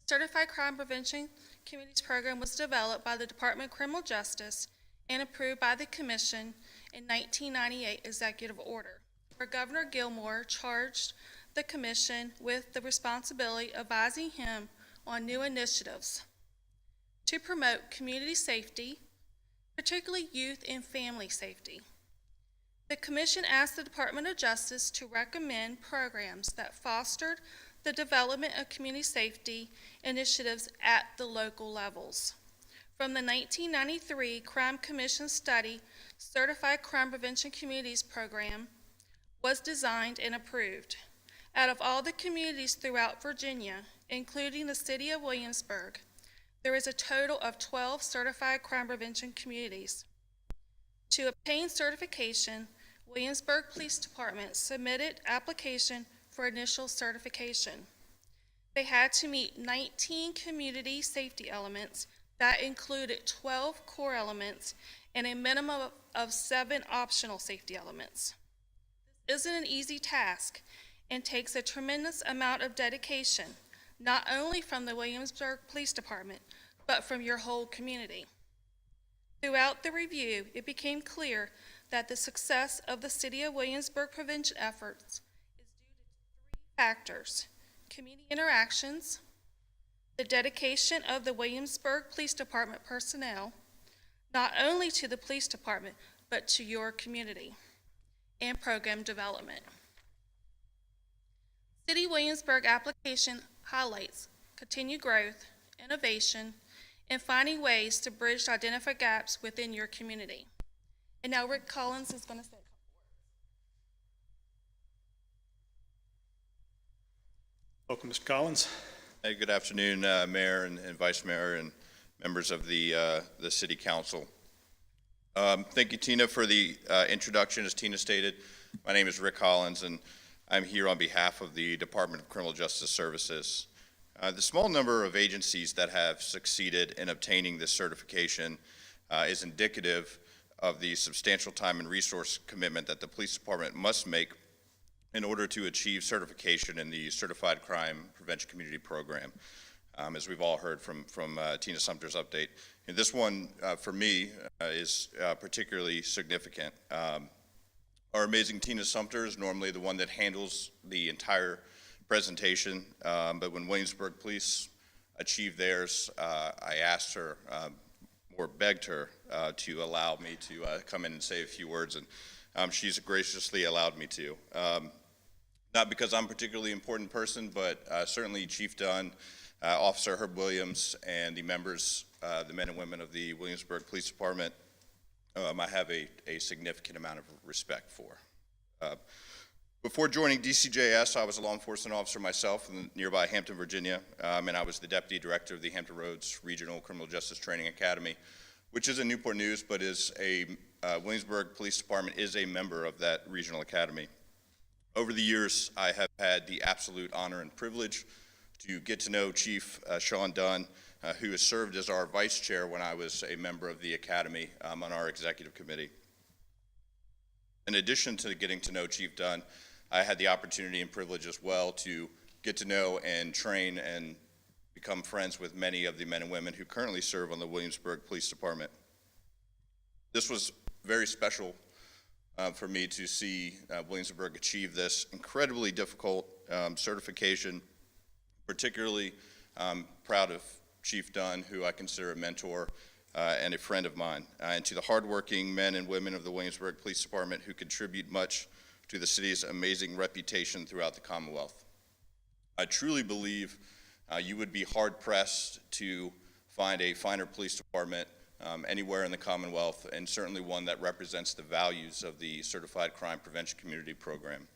The Certified Crime Prevention Communities Program was developed by the Department of Criminal Justice and approved by the Commission in 1998 executive order, where Governor Gilmore charged the Commission with the responsibility of advising him on new initiatives to promote community safety, particularly youth and family safety. The Commission asked the Department of Justice to recommend programs that fostered the development of community safety initiatives at the local levels. From the 1993 Crime Commission study, Certified Crime Prevention Communities Program was designed and approved. Out of all the communities throughout Virginia, including the city of Williamsburg, there is a total of 12 certified crime prevention communities. To obtain certification, Williamsburg Police Department submitted application for initial certification. They had to meet 19 community safety elements that included 12 core elements and a minimum of 7 optional safety elements. This isn't an easy task and takes a tremendous amount of dedication, not only from the Williamsburg Police Department, but from your whole community. Throughout the review, it became clear that the success of the City of Williamsburg prevention efforts is due to 3 factors: community interactions, the dedication of the Williamsburg Police Department personnel, not only to the police department, but to your community, and program development. City Williamsburg application highlights continued growth, innovation, and finding ways to bridge to identify gaps within your community. And now Rick Collins is going to say a couple words. Welcome, Mr. Collins. Hey, good afternoon, Mayor and Vice Mayor and members of the City Council. Thank you, Tina, for the introduction. As Tina stated, my name is Rick Collins, and I'm here on behalf of the Department of Criminal Justice Services. The small number of agencies that have succeeded in obtaining this certification is indicative of the substantial time and resource commitment that the police department must make in order to achieve certification in the Certified Crime Prevention Community Program, as we've all heard from Tina Sumter's update. And this one, for me, is particularly significant. Our amazing Tina Sumter is normally the one that handles the entire presentation, but when Williamsburg Police achieved theirs, I asked her, or begged her, to allow me to come in and say a few words, and she's graciously allowed me to. Not because I'm a particularly important person, but certainly Chief Dunn, Officer Herb Williams, and the members, the men and women of the Williamsburg Police Department, I have a significant amount of respect for. Before joining DCJS, I was a law enforcement officer myself in nearby Hampton, Virginia, and I was the Deputy Director of the Hampton Roads Regional Criminal Justice Training Academy, which is in Newport News, but is Williamsburg Police Department is a member of that regional academy. Over the years, I have had the absolute honor and privilege to get to know Chief Sean Dunn, who has served as our vice chair when I was a member of the academy on our executive committee. In addition to getting to know Chief Dunn, I had the opportunity and privilege as well to get to know and train and become friends with many of the men and women who currently serve on the Williamsburg Police Department. This was very special for me to see Williamsburg achieve this incredibly difficult certification. Particularly proud of Chief Dunn, who I consider a mentor and a friend of mine, and to the hardworking men and women of the Williamsburg Police Department who contribute much to the city's amazing reputation throughout the Commonwealth. I truly believe you would be hard-pressed to find a finer police department anywhere in the Commonwealth, and certainly one that represents the values of the Certified Crime Prevention Community Program.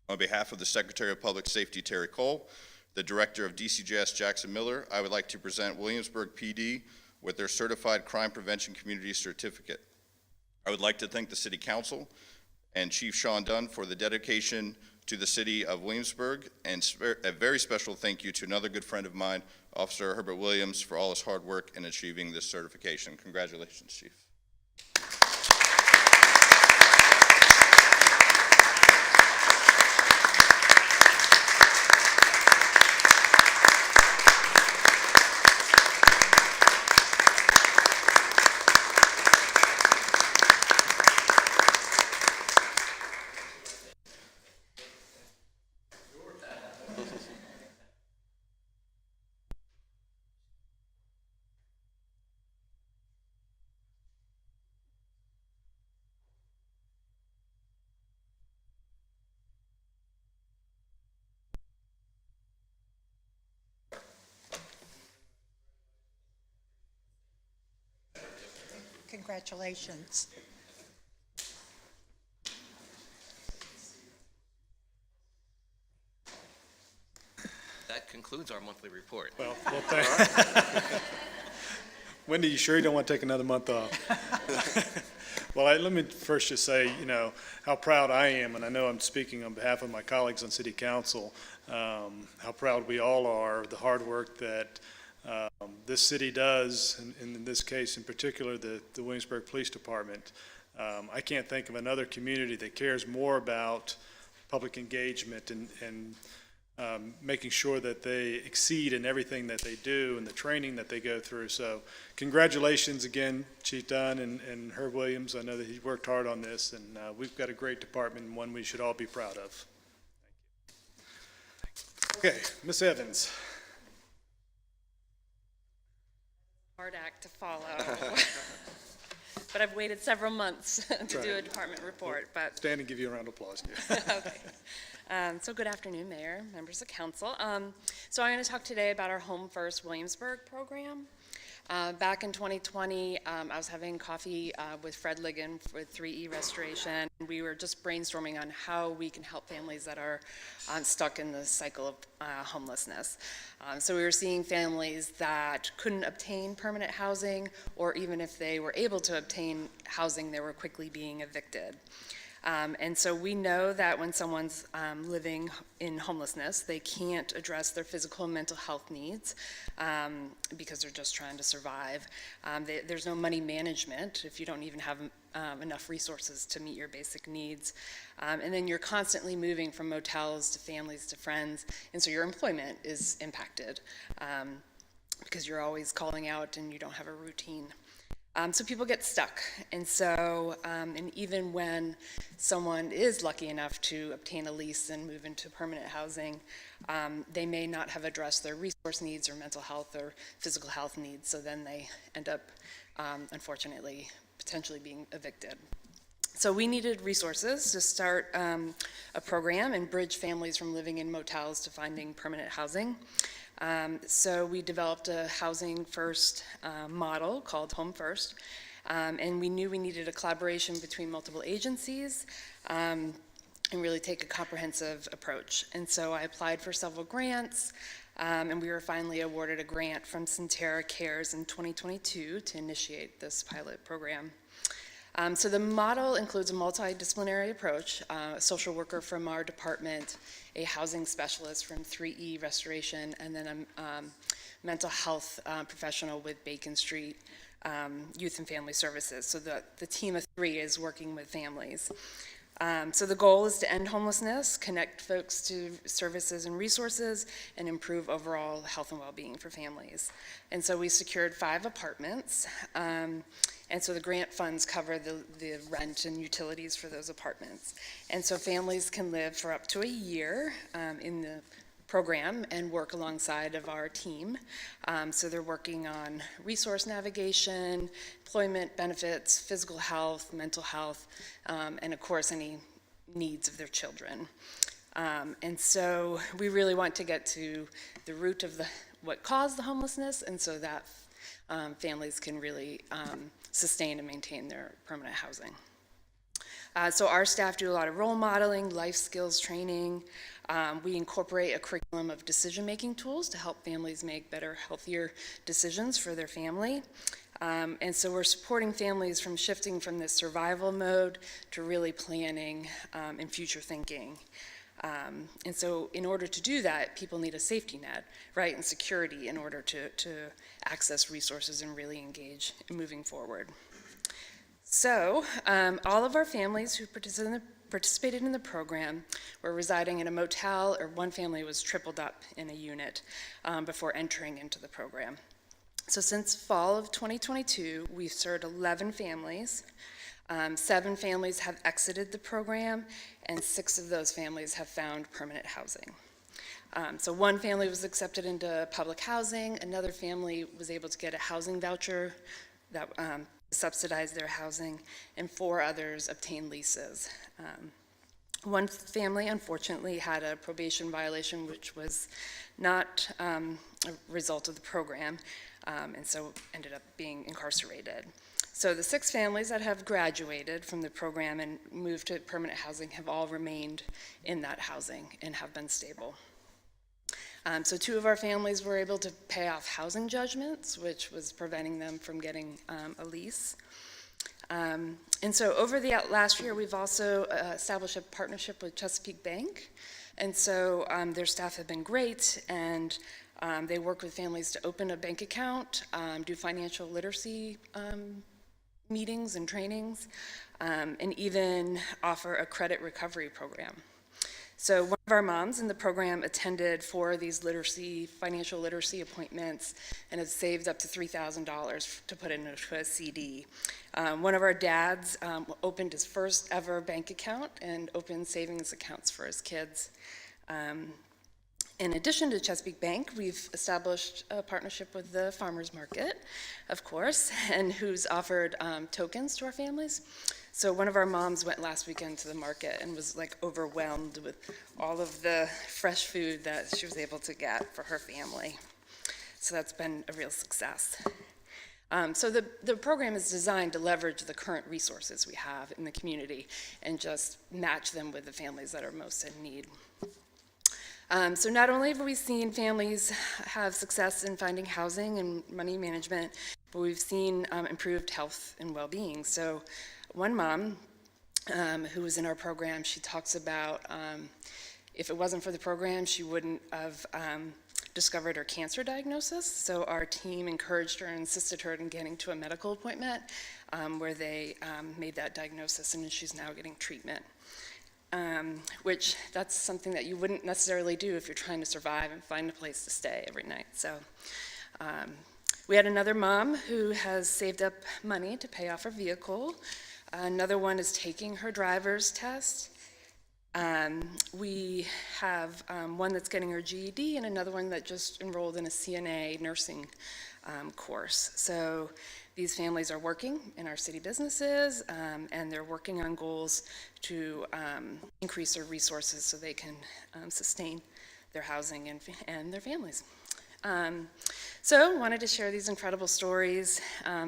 On behalf of the Secretary of Public Safety, Terry Cole, the Director of DCJS, Jackson Miller, I would like to present Williamsburg PD with their Certified Crime Prevention Community Certificate. I would like to thank the City Council and Chief Sean Dunn for the dedication to the City of Williamsburg, and a very special thank you to another good friend of mine, Officer Herbert Williams, for all his hard work in achieving this certification. Congratulations, Chief. Congratulations. That concludes our monthly report. Well, Wendy, you sure you don't want to take another month off? Well, let me first just say, how proud I am, and I know I'm speaking on behalf of my colleagues on City Council, how proud we all are of the hard work that this city does, and in this case in particular, the Williamsburg Police Department. I can't think of another community that cares more about public engagement and making sure that they exceed in everything that they do and the training that they go through. So congratulations again, Chief Dunn and Herb Williams. I know that he worked hard on this, and we've got a great department and one we should all be proud of. Okay, Ms. Evans. Hard act to follow. But I've waited several months to do a department report, but. Stand and give you a round of applause. Okay. So good afternoon, Mayor, members of council. So I'm going to talk today about our Home First Williamsburg program. Back in 2020, I was having coffee with Fred Ligon with 3E Restoration. We were just brainstorming on how we can help families that are stuck in the cycle of homelessness. So we were seeing families that couldn't obtain permanent housing, or even if they were able to obtain housing, they were quickly being evicted. And so we know that when someone's living in homelessness, they can't address their physical and mental health needs because they're just trying to survive. There's no money management if you don't even have enough resources to meet your basic needs. And then you're constantly moving from motels to families to friends, and so your employment is impacted because you're always calling out and you don't have a routine. So people get stuck, and so, and even when someone is lucky enough to obtain a lease and move into permanent housing, they may not have addressed their resource needs or mental health or physical health needs, so then they end up, unfortunately, potentially being evicted. So we needed resources to start a program and bridge families from living in motels to finding permanent housing. So we developed a housing first model called Home First, and we knew we needed a collaboration between multiple agencies and really take a comprehensive approach. And so I applied for several grants, and we were finally awarded a grant from Centera Cares in 2022 to initiate this pilot program. So the model includes a multidisciplinary approach, a social worker from our department, a housing specialist from 3E Restoration, and then a mental health professional with Bacon Street Youth and Family Services. So the team of 3 is working with families. So the goal is to end homelessness, connect folks to services and resources, and improve overall health and well-being for families. And so we secured 5 apartments. And so the grant funds cover the rent and utilities for those apartments. And so families can live for up to a year in the program and work alongside of our team. So they're working on resource navigation, employment benefits, physical health, mental health, and of course any needs of their children. And so we really want to get to the root of what caused the homelessness, and so that families can really sustain and maintain their permanent housing. So our staff do a lot of role modeling, life skills training. We incorporate a curriculum of decision-making tools to help families make better, healthier decisions for their family. And so we're supporting families from shifting from this survival mode to really planning and future thinking. And so in order to do that, people need a safety net, right, and security in order to access resources and really engage in moving forward. So all of our families who participated in the program were residing in a motel, or one family was tripled up in a unit before entering into the program. So since fall of 2022, we've served 11 families. 7 families have exited the program, and 6 of those families have found permanent housing. So one family was accepted into public housing, another family was able to get a housing voucher that subsidized their housing, and 4 others obtained leases. One family, unfortunately, had a probation violation, which was not a result of the program, and so ended up being incarcerated. So the 6 families that have graduated from the program and moved to permanent housing have all remained in that housing and have been stable. So 2 of our families were able to pay off housing judgments, which was preventing them from getting a lease. And so over the last year, we've also established a partnership with Chesapeake Bank. And so their staff have been great, and they work with families to open a bank account, do financial literacy meetings and trainings, and even offer a credit recovery program. So one of our moms in the program attended 4 of these financial literacy appointments and has saved up to $3,000 to put into a CD. One of our dads opened his first ever bank account and opened savings accounts for his kids. In addition to Chesapeake Bank, we've established a partnership with the Farmers Market, of course, and who's offered tokens to our families. So one of our moms went last weekend to the market and was like overwhelmed with all of the fresh food that she was able to get for her family. So that's been a real success. So the program is designed to leverage the current resources we have in the community and just match them with the families that are most in need. So not only have we seen families have success in finding housing and money management, but we've seen improved health and well-being. So one mom who was in our program, she talks about if it wasn't for the program, she wouldn't have discovered her cancer diagnosis. So our team encouraged her and assisted her in getting to a medical appointment where they made that diagnosis, and she's now getting treatment. Which that's something that you wouldn't necessarily do if you're trying to survive and find a place to stay every night. So we had another mom who has saved up money to pay off her vehicle. Another one is taking her driver's test. We have one that's getting her GED and another one that just enrolled in a CNA nursing course. So these families are working in our city businesses, and they're working on goals to increase their resources so they can sustain their housing and their families. So wanted to share these incredible stories.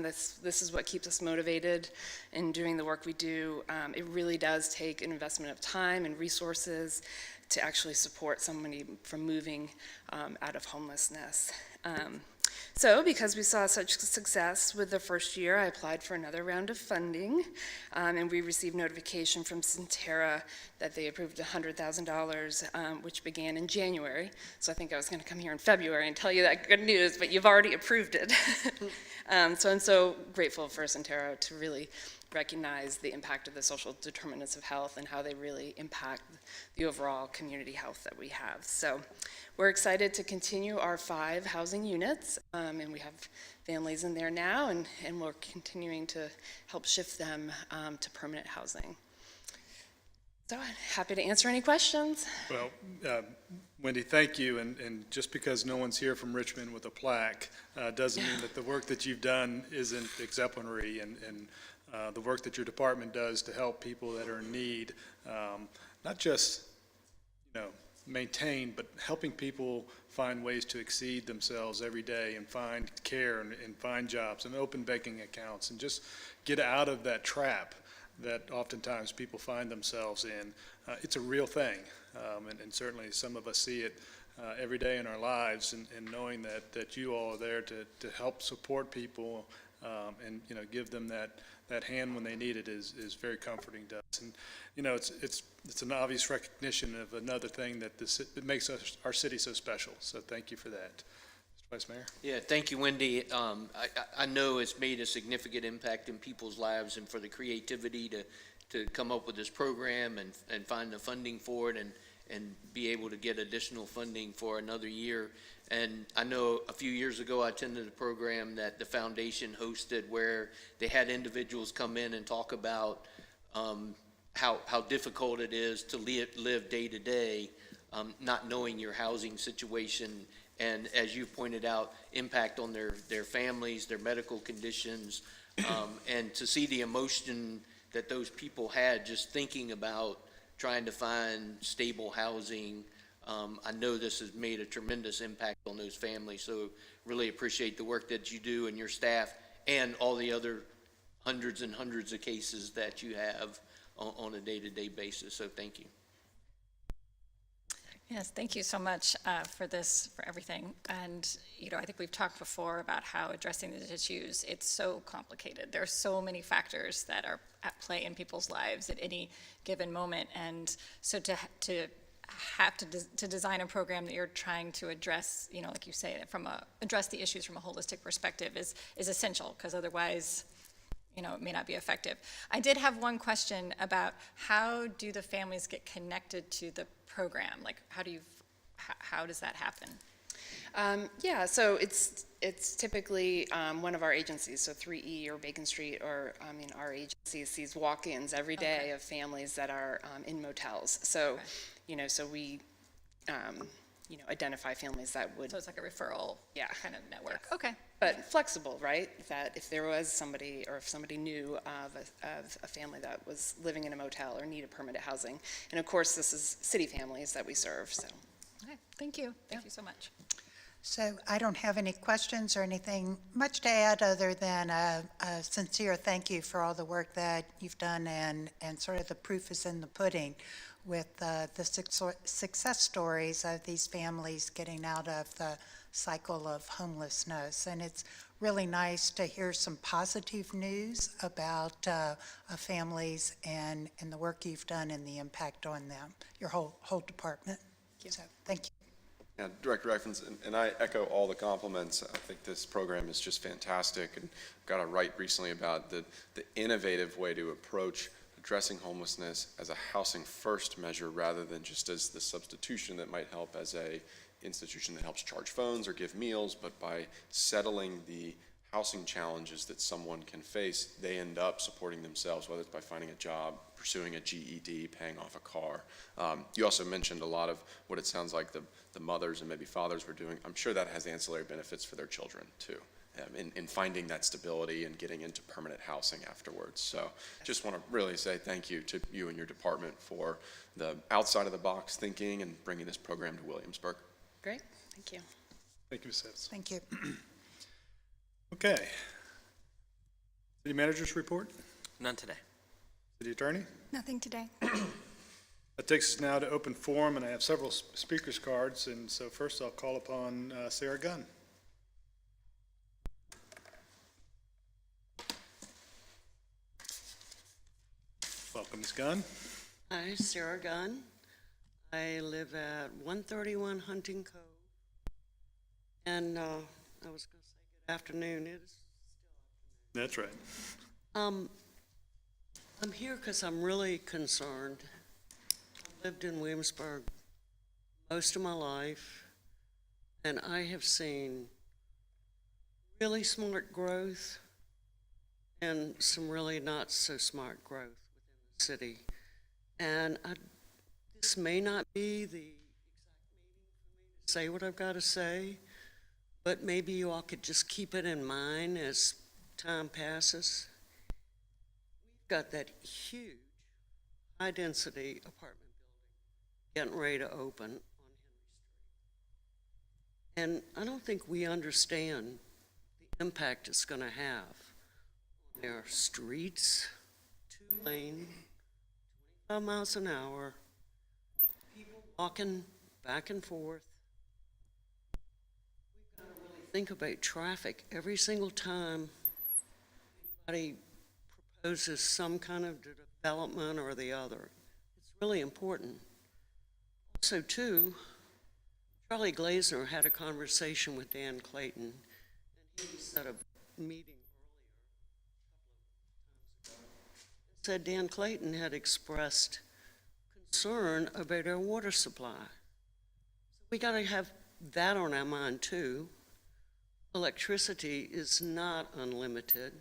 This is what keeps us motivated in doing the work we do. It really does take an investment of time and resources to actually support somebody from moving out of homelessness. So because we saw such success with the first year, I applied for another round of funding, and we received notification from Centerra that they approved $100,000, which began in January. So I think I was going to come here in February and tell you that good news, but you've already approved it. So I'm so grateful for Centerra to really recognize the impact of the social determinants of health and how they really impact the overall community health that we have. So we're excited to continue our 5 housing units, and we have families in there now, and we're continuing to help shift them to permanent housing. So I'm happy to answer any questions. Well, Wendy, thank you, and just because no one's here from Richmond with a plaque doesn't mean that the work that you've done isn't exemplary, and the work that your department does to help people that are in need, not just maintain, but helping people find ways to exceed themselves every day and find care and find jobs and open banking accounts and just get out of that trap that oftentimes people find themselves in. It's a real thing, and certainly some of us see it every day in our lives, and knowing that you all are there to help support people and give them that hand when they need it is very comforting to us. And it's an obvious recognition of another thing that makes our city so special. So thank you for that, Mr. Vice Mayor. Yeah, thank you, Wendy. I know it's made a significant impact in people's lives, and for the creativity to come up with this program and find the funding for it and be able to get additional funding for another year. And I know a few years ago, I attended a program that the foundation hosted where they had individuals come in and talk about how difficult it is to live day to day, not knowing your housing situation, and as you pointed out, impact on their families, their medical conditions, and to see the emotion that those people had just thinking about trying to find stable housing. I know this has made a tremendous impact on those families, so really appreciate the work that you do and your staff and all the other hundreds and hundreds of cases that you have on a day-to-day basis, so thank you. Yes, thank you so much for everything. And, I think we've talked before about how addressing these issues, it's so complicated. There are so many factors that are at play in people's lives at any given moment. And so to have to design a program that you're trying to address, like you say, address the issues from a holistic perspective is essential, because otherwise, it may not be effective. I did have one question about how do the families get connected to the program? Like, how does that happen? Yeah, so it's typically one of our agencies, so 3E or Bacon Street, or our agency sees walk-ins every day of families that are in motels. So, so we identify families that would. So it's like a referral kind of network. Yes. Okay. But flexible, right? That if there was somebody, or if somebody knew of a family that was living in a motel or needed permanent housing. And of course, this is city families that we serve, so. Okay, thank you. Thank you so much. So I don't have any questions or anything much to add other than a sincere thank you for all the work that you've done, and sort of the proof is in the pudding with the success stories of these families getting out of the cycle of homelessness. And it's really nice to hear some positive news about families and the work you've done and the impact on them, your whole department. So thank you. Yeah, Director Reifens, and I echo all the compliments. I think this program is just fantastic, and got a write recently about the innovative way to approach addressing homelessness as a housing first measure rather than just as the substitution that might help as a institution that helps charge phones or give meals, but by settling the housing challenges that someone can face, they end up supporting themselves, whether it's by finding a job, pursuing a GED, paying off a car. You also mentioned a lot of what it sounds like the mothers and maybe fathers were doing. I'm sure that has ancillary benefits for their children too, in finding that stability and getting into permanent housing afterwards. So just want to really say thank you to you and your department for the outside of the box thinking and bringing this program to Williamsburg. Great, thank you. Thank you, Ms. Hibbs. Thank you. Okay. City Manager's report? None today. City Attorney? Nothing today. That takes us now to open forum, and I have several speakers cards, and so first I'll call upon Sarah Gunn. Welcome, Ms. Gunn. Hi, Sarah Gunn. I live at 131 Hunting Cove. And I was going to say good afternoon. It is still afternoon. That's right. I'm here because I'm really concerned. I've lived in Williamsburg most of my life, and I have seen really smart growth and some really not so smart growth within the city. And this may not be the exact meeting for me to say what I've got to say, but maybe you all could just keep it in mind as time passes. We've got that huge, high-density apartment getting ready to open on Henry Street. And I don't think we understand the impact it's going to have on our streets, 2-lane, 25 miles an hour, people walking back and forth. We've got to really think about traffic every single time anybody proposes some kind of development or the other. It's really important. Also, too, Charlie Glazner had a conversation with Dan Clayton, and he set a meeting earlier, said Dan Clayton had expressed concern about our water supply. So we got to have that on our mind, too. Electricity is not unlimited.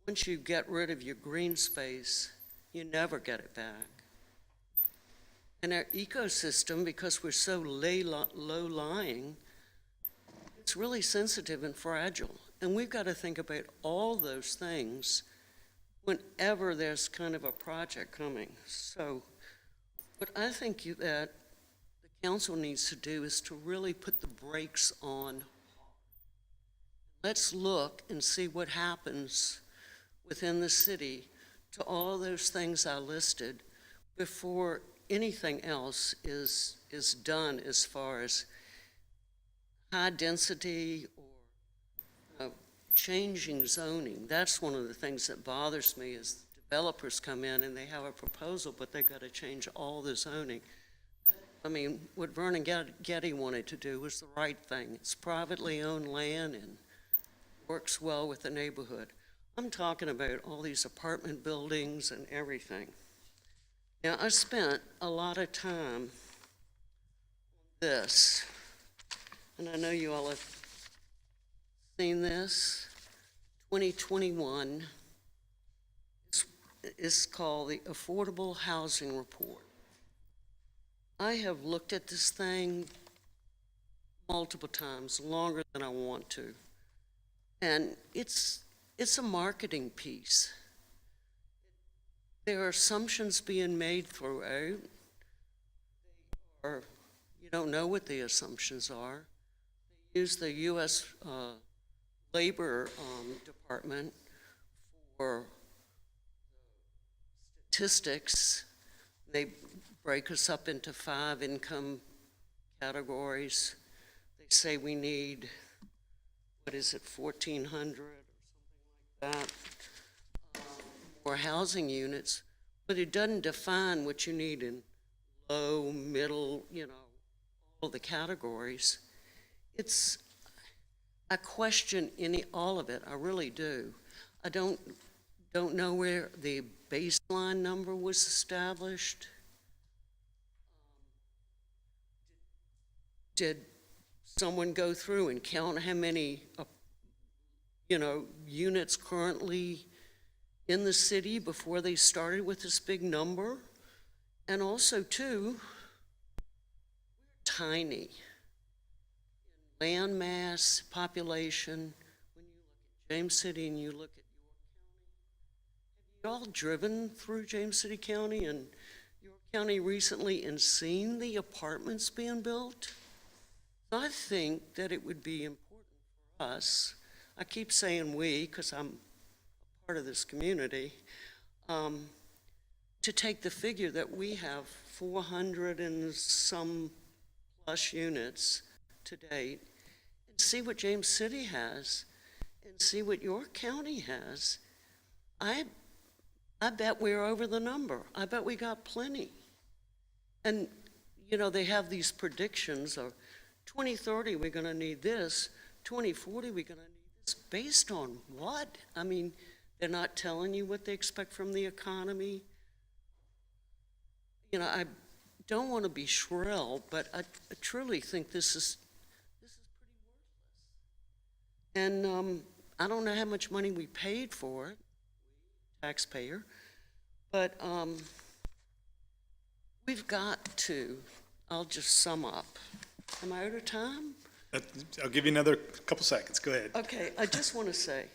Once you get rid of your green space, you never get it back. And our ecosystem, because we're so low-lying, it's really sensitive and fragile. And we've got to think about all those things whenever there's kind of a project coming. So what I think that the council needs to do is to really put the brakes on. Let's look and see what happens within the city to all of those things I listed before anything else is done as far as high density or changing zoning. That's one of the things that bothers me is developers come in and they have a proposal, but they got to change all the zoning. I mean, what Vernon Getty wanted to do was the right thing. It's privately owned land and works well with the neighborhood. I'm talking about all these apartment buildings and everything. Now, I spent a lot of time on this, and I know you all have seen this. 2021 is called the Affordable Housing Report. I have looked at this thing multiple times, longer than I want to, and it's a marketing piece. There are assumptions being made throughout, or you don't know what the assumptions are. They use the U.S. Labor Department for statistics. They break us up into 5 income categories. They say we need, 1,400 or something like that. Or housing units, but it doesn't define what you need in low, middle, all the categories. I question all of it, I really do. I don't know where the baseline number was established. Did someone go through and count how many, units currently in the city before they started with this big number? And also, too, we're tiny. Land mass, population, when you look at James City and you look at York County, have you all driven through James City County and York County recently and seen the apartments being built? I think that it would be important for us, I keep saying we because I'm part of this community, to take the figure that we have 400 and some plus units to date and see what James City has and see what York County has. I bet we're over the number. I bet we got plenty. And, they have these predictions of 2030 we're going to need this, 2040 we're going to need this. Based on what? I mean, they're not telling you what they expect from the economy. I don't want to be shrill, but I truly think this is pretty worthless. And I don't know how much money we paid for it, taxpayer, but we've got to, I'll just sum up. Am I out of time? I'll give you another couple seconds. Go ahead. Okay, I just want to say,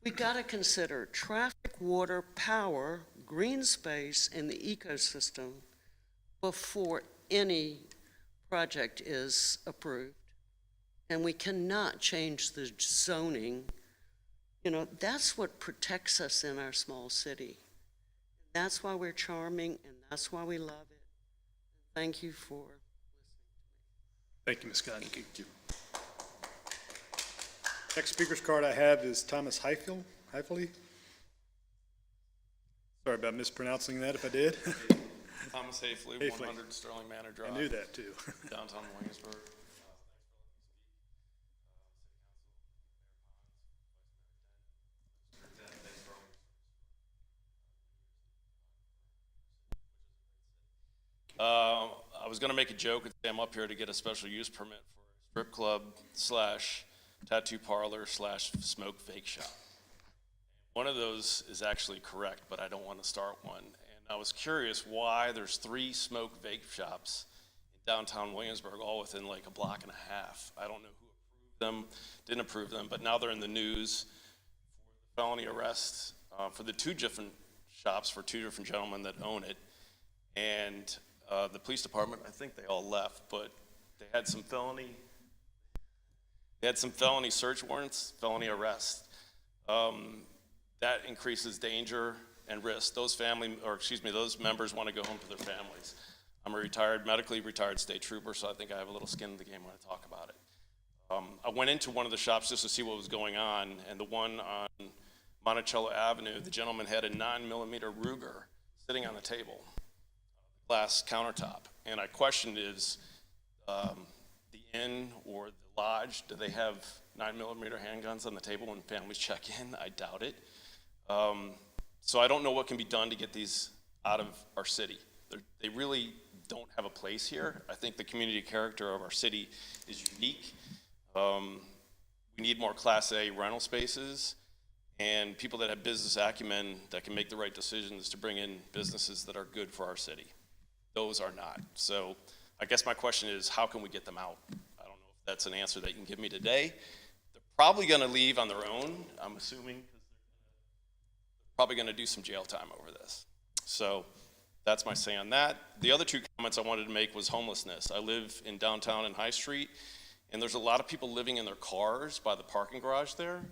we got to consider traffic, water, power, green space, and the ecosystem before any project is approved. And we cannot change the zoning. You know, that's what protects us in our small city. That's why we're charming, and that's why we love it. Thank you for Thank you, Ms. Scott. Thank you. Next speaker's card I have is Thomas Heifel. Sorry about mispronouncing that if I did. Thomas Hafley, Hafley. 100 Sterling Manor Drive. I knew that too. Downtown Williamsburg. I was going to make a joke and say I'm up here to get a special use permit for a strip club / tattoo parlor / smoke vape shop. One of those is actually correct, but I don't want to start one. And I was curious why there's 3 smoke vape shops in downtown Williamsburg, all within like a block and a half. I don't know who approved them, didn't approve them, but now they're in the news for felony arrests for the 2 different shops for 2 different gentlemen that own it. And the police department, I think they all left, but they had some felony search warrants, felony arrests. That increases danger and risk. Those members want to go home to their families. I'm a medically retired state trooper, so I think I have a little skin in the game when I talk about it. I went into one of the shops just to see what was going on, and the one on Monticello Avenue, the gentleman had a 9mm Ruger sitting on the table, glass countertop. And I questioned, is the inn or the lodge, do they have 9mm handguns on the table when families check in? I doubt it. So I don't know what can be done to get these out of our city. They really don't have a place here. I think the community character of our city is unique. We need more Class A rental spaces and people that have business acumen that can make the right decisions to bring in businesses that are good for our city. Those are not. So I guess my question is, how can we get them out? I don't know if that's an answer that you can give me today. They're probably going to leave on their own, I'm assuming, because they're probably going to do some jail time over this. So that's my say on that. The other 2 comments I wanted to make was homelessness. I live in downtown in High Street, and there's a lot of people living in their cars by the parking garage there.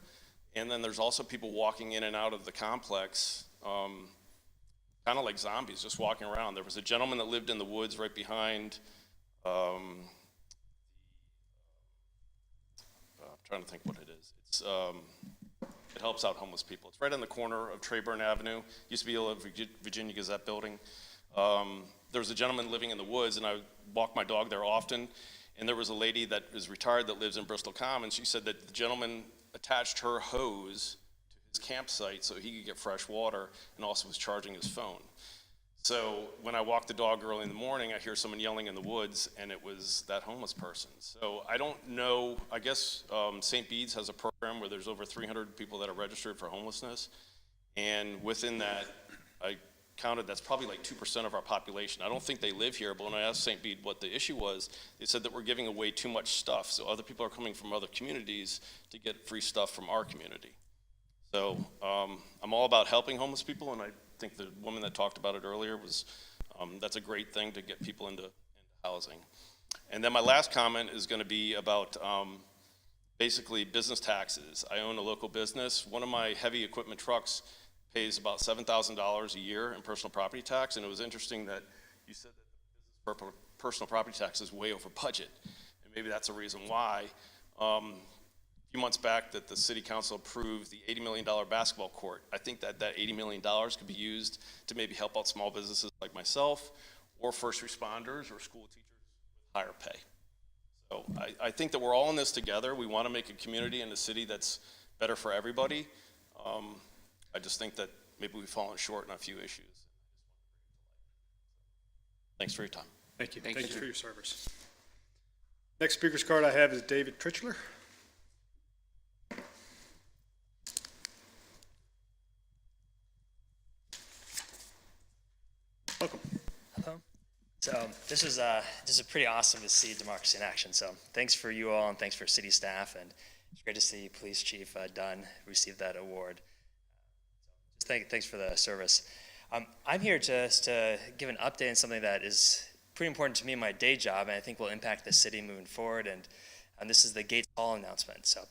And then there's also people walking in and out of the complex, kind of like zombies, just walking around. There was a gentleman that lived in the woods right behind, I'm trying to think what it is. It helps out homeless people. It's right on the corner of Trayburn Avenue. Used to be a Virginia Gazette building. There was a gentleman living in the woods, and I walk my dog there often. And there was a lady that is retired that lives in Bristol Commons. She said that the gentleman attached her hose to his campsite so he could get fresh water, and also was charging his phone. So when I walk the dog early in the morning, I hear someone yelling in the woods, and it was that homeless person. So I don't know, I guess St. Bede's has a program where there's over 300 people that are registered for homelessness. And within that, I counted that's probably like 2% of our population. I don't think they live here, but when I asked St. Bede what the issue was, they said that we're giving away too much stuff. So other people are coming from other communities to get free stuff from our community. So I'm all about helping homeless people, and I think the woman that talked about it earlier was, that's a great thing to get people into housing. And then my last comment is going to be about basically business taxes. I own a local business. One of my heavy equipment trucks pays about $7,000 a year in personal property tax, and it was interesting that you said that the personal property tax is way over budget, and maybe that's a reason why. A few months back that the city council approved the $80 million basketball court. I think that that $80 million could be used to maybe help out small businesses like myself, or first responders, or school teachers with higher pay. So I think that we're all in this together. We want to make a community and a city that's better for everybody. I just think that maybe we've fallen short on a few issues. Thanks for your time. Thank you. Thank you for your service. Next speaker's card I have is David Tritchler. Welcome. Hello. So this is pretty awesome to see democracy in action. So thanks for you all, and thanks for city staff, and it's great to see Police Chief Dunn receive that award. Thanks for the service. I'm here just to give an update on something that is pretty important to me in my day job, and I think will impact the city moving forward. And this is the Gates Hall announcement. So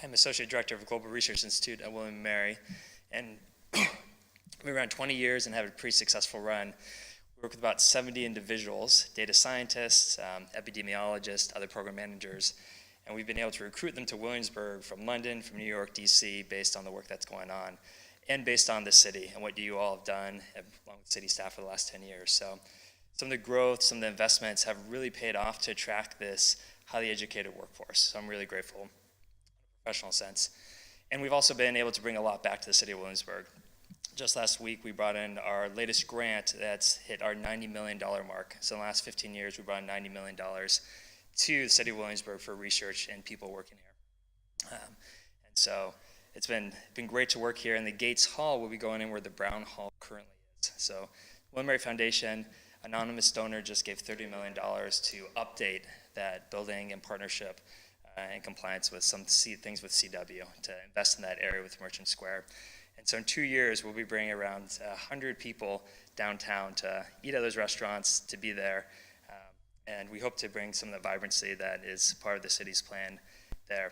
I'm Associate Director of Global Research Institute at William & Mary, and we ran 20 years and have a pretty successful run. We work with about 70 individuals, data scientists, epidemiologists, other program managers, and we've been able to recruit them to Williamsburg from London, from New York, DC, based on the work that's going on, and based on the city and what you all have done along with city staff for the last 10 years. So some of the growth, some of the investments have really paid off to attract this highly educated workforce. So I'm really grateful in a professional sense. And we've also been able to bring a lot back to the city of Williamsburg. Just last week, we brought in our latest grant that's hit our $90 million mark. So in the last 15 years, we brought in $90 million to the city of Williamsburg for research and people working here. And so it's been great to work here. And the Gates Hall will be going in where the Brown Hall currently is. So William & Mary Foundation, anonymous donor, just gave $30 million to update that building in partnership in compliance with some things with CW to invest in that area with Merchant Square. And so in 2 years, we'll be bringing around 100 people downtown to eat at those restaurants, to be there. And we hope to bring some of the vibrancy that is part of the city's plan there.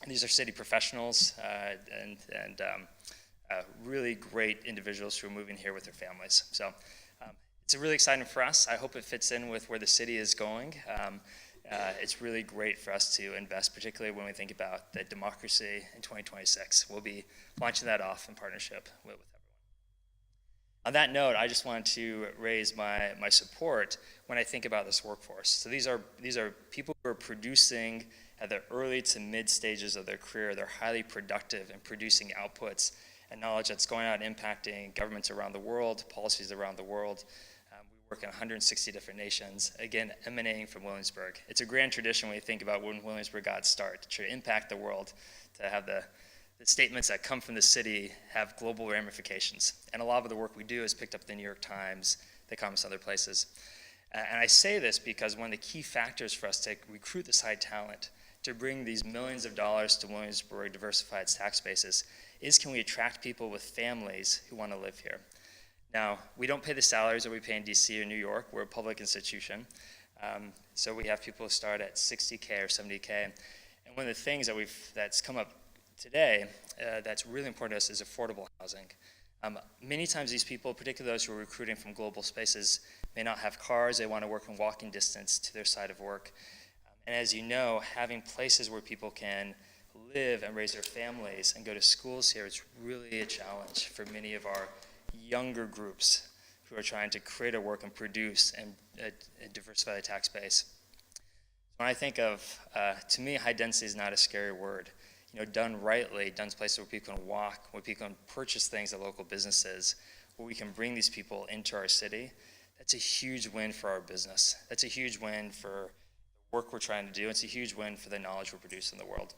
And these are city professionals and really great individuals who are moving here with their families. So it's really exciting for us. I hope it fits in with where the city is going. It's really great for us to invest, particularly when we think about the democracy in 2026. We'll be launching that off in partnership with everyone. On that note, I just wanted to raise my support when I think about this workforce. So these are people who are producing at the early to mid stages of their career. They're highly productive in producing outputs and knowledge that's going out and impacting governments around the world, policies around the world. We work in 160 different nations, again, emanating from Williamsburg. It's a grand tradition when you think about when Williamsburg got started, to impact the world, to have the statements that come from the city have global ramifications. And a lot of the work we do is picked up in the New York Times, the Economist, other places. And I say this because one of the key factors for us to recruit this high talent, to bring these millions of dollars to Williamsburg, diversify its tax bases, is can we attract people with families who want to live here? Now, we don't pay the salaries that we pay in DC or New York. We're a public institution. So we have people who start at $60K or $70K. And one of the things that's come up today that's really important to us is affordable housing. Many times these people, particularly those who are recruiting from global spaces, may not have cars. They want to work in walking distance to their site of work. And as you know, having places where people can live and raise their families and go to schools here is really a challenge for many of our younger groups who are trying to create a work and produce and diversify the tax base. When I think of, to me, high density is not a scary word. You know, done rightly, done places where people can walk, where people can purchase things at local businesses, where we can bring these people into our city, that's a huge win for our business. That's a huge win for the work we're trying to do. It's a huge win for the knowledge we're producing in the world.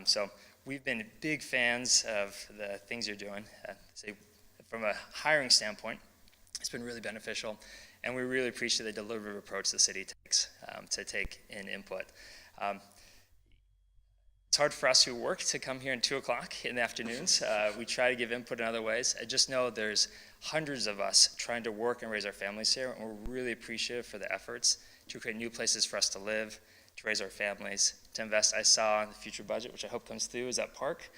So we've been big fans of the things you're doing. From a hiring standpoint, it's been really beneficial, and we really appreciate the deliberative approach the city takes to take in input. It's hard for us who work to come here at 2 o'clock in the afternoons. We try to give input in other ways. I just know there's hundreds of us trying to work and raise our families here, and we're really appreciative for the efforts to create new places for us to live, to raise our families, to invest. I saw in the future budget, which I hope comes through, is that park.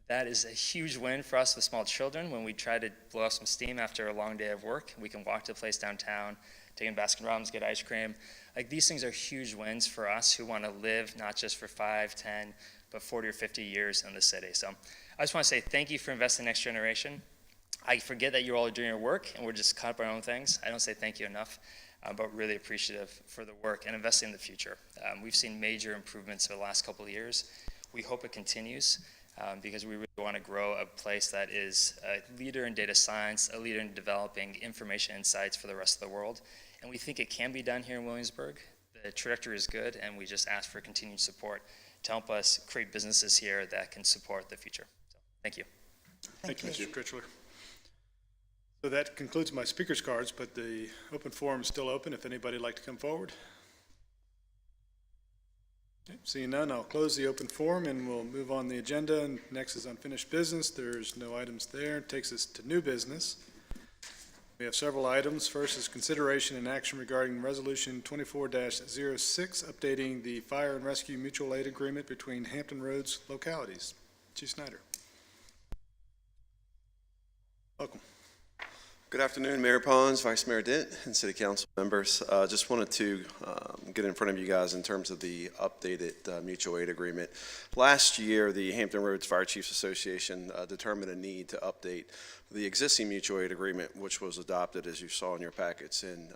That is a huge win for us with small children when we try to blow off some steam after a long day of work. We can walk to the place downtown, take in Baskin Robbins, get ice cream. Like, these things are huge wins for us who want to live not just for 5, 10, but 40 or 50 years in the city. So I just want to say thank you for investing in the next generation. I forget that you all are doing your work and we're just caught up in our own things. I don't say thank you enough, but really appreciative for the work and investing in the future. We've seen major improvements over the last couple of years. We hope it continues. Because we really want to grow a place that is a leader in data science, a leader in developing information insights for the rest of the world. And we think it can be done here in Williamsburg. The trajectory is good, and we just ask for continued support to help us create businesses here that can support the future. So, thank you. Thank you, Mr. Critchler. So that concludes my speaker's cards, but the open forum is still open if anybody would like to come forward. Okay, seeing none, I'll close the open forum and we'll move on the agenda. And next is unfinished business. There's no items there. It takes us to new business. We have several items. First is consideration and action regarding Resolution 24-06, updating the fire and rescue mutual aid agreement between Hampton Roads localities. Chief Snyder. Welcome. Good afternoon, Mayor Pons, Vice Mayor Dent, and City Council members. Just wanted to get in front of you guys in terms of the updated mutual aid agreement. Last year, the Hampton Roads Fire Chiefs Association determined a need to update the existing mutual aid agreement, which was adopted, as you saw in your packets, in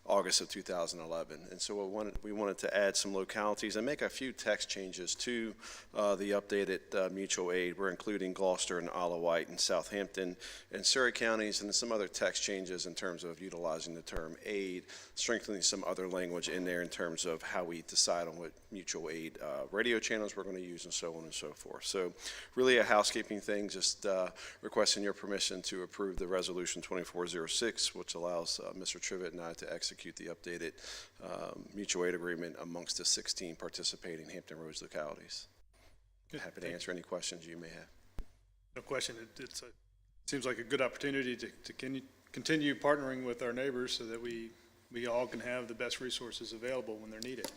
August of 2011. And so we wanted to add some localities and make a few text changes to the updated mutual aid. We're including Gloucester and Isle of Wight and Southampton and Surrey counties, and some other text changes in terms of utilizing the term aid, strengthening some other language in there in terms of how we decide on what mutual aid radio channels we're going to use and so on and so forth. So really a housekeeping thing, just requesting your permission to approve the Resolution 2406, which allows Mr. Trivett and I to execute the updated mutual aid agreement amongst the 16 participating Hampton Roads localities. Happy to answer any questions you may have. No question. It seems like a good opportunity to continue partnering with our neighbors so that we all can have the best resources available when they're needed.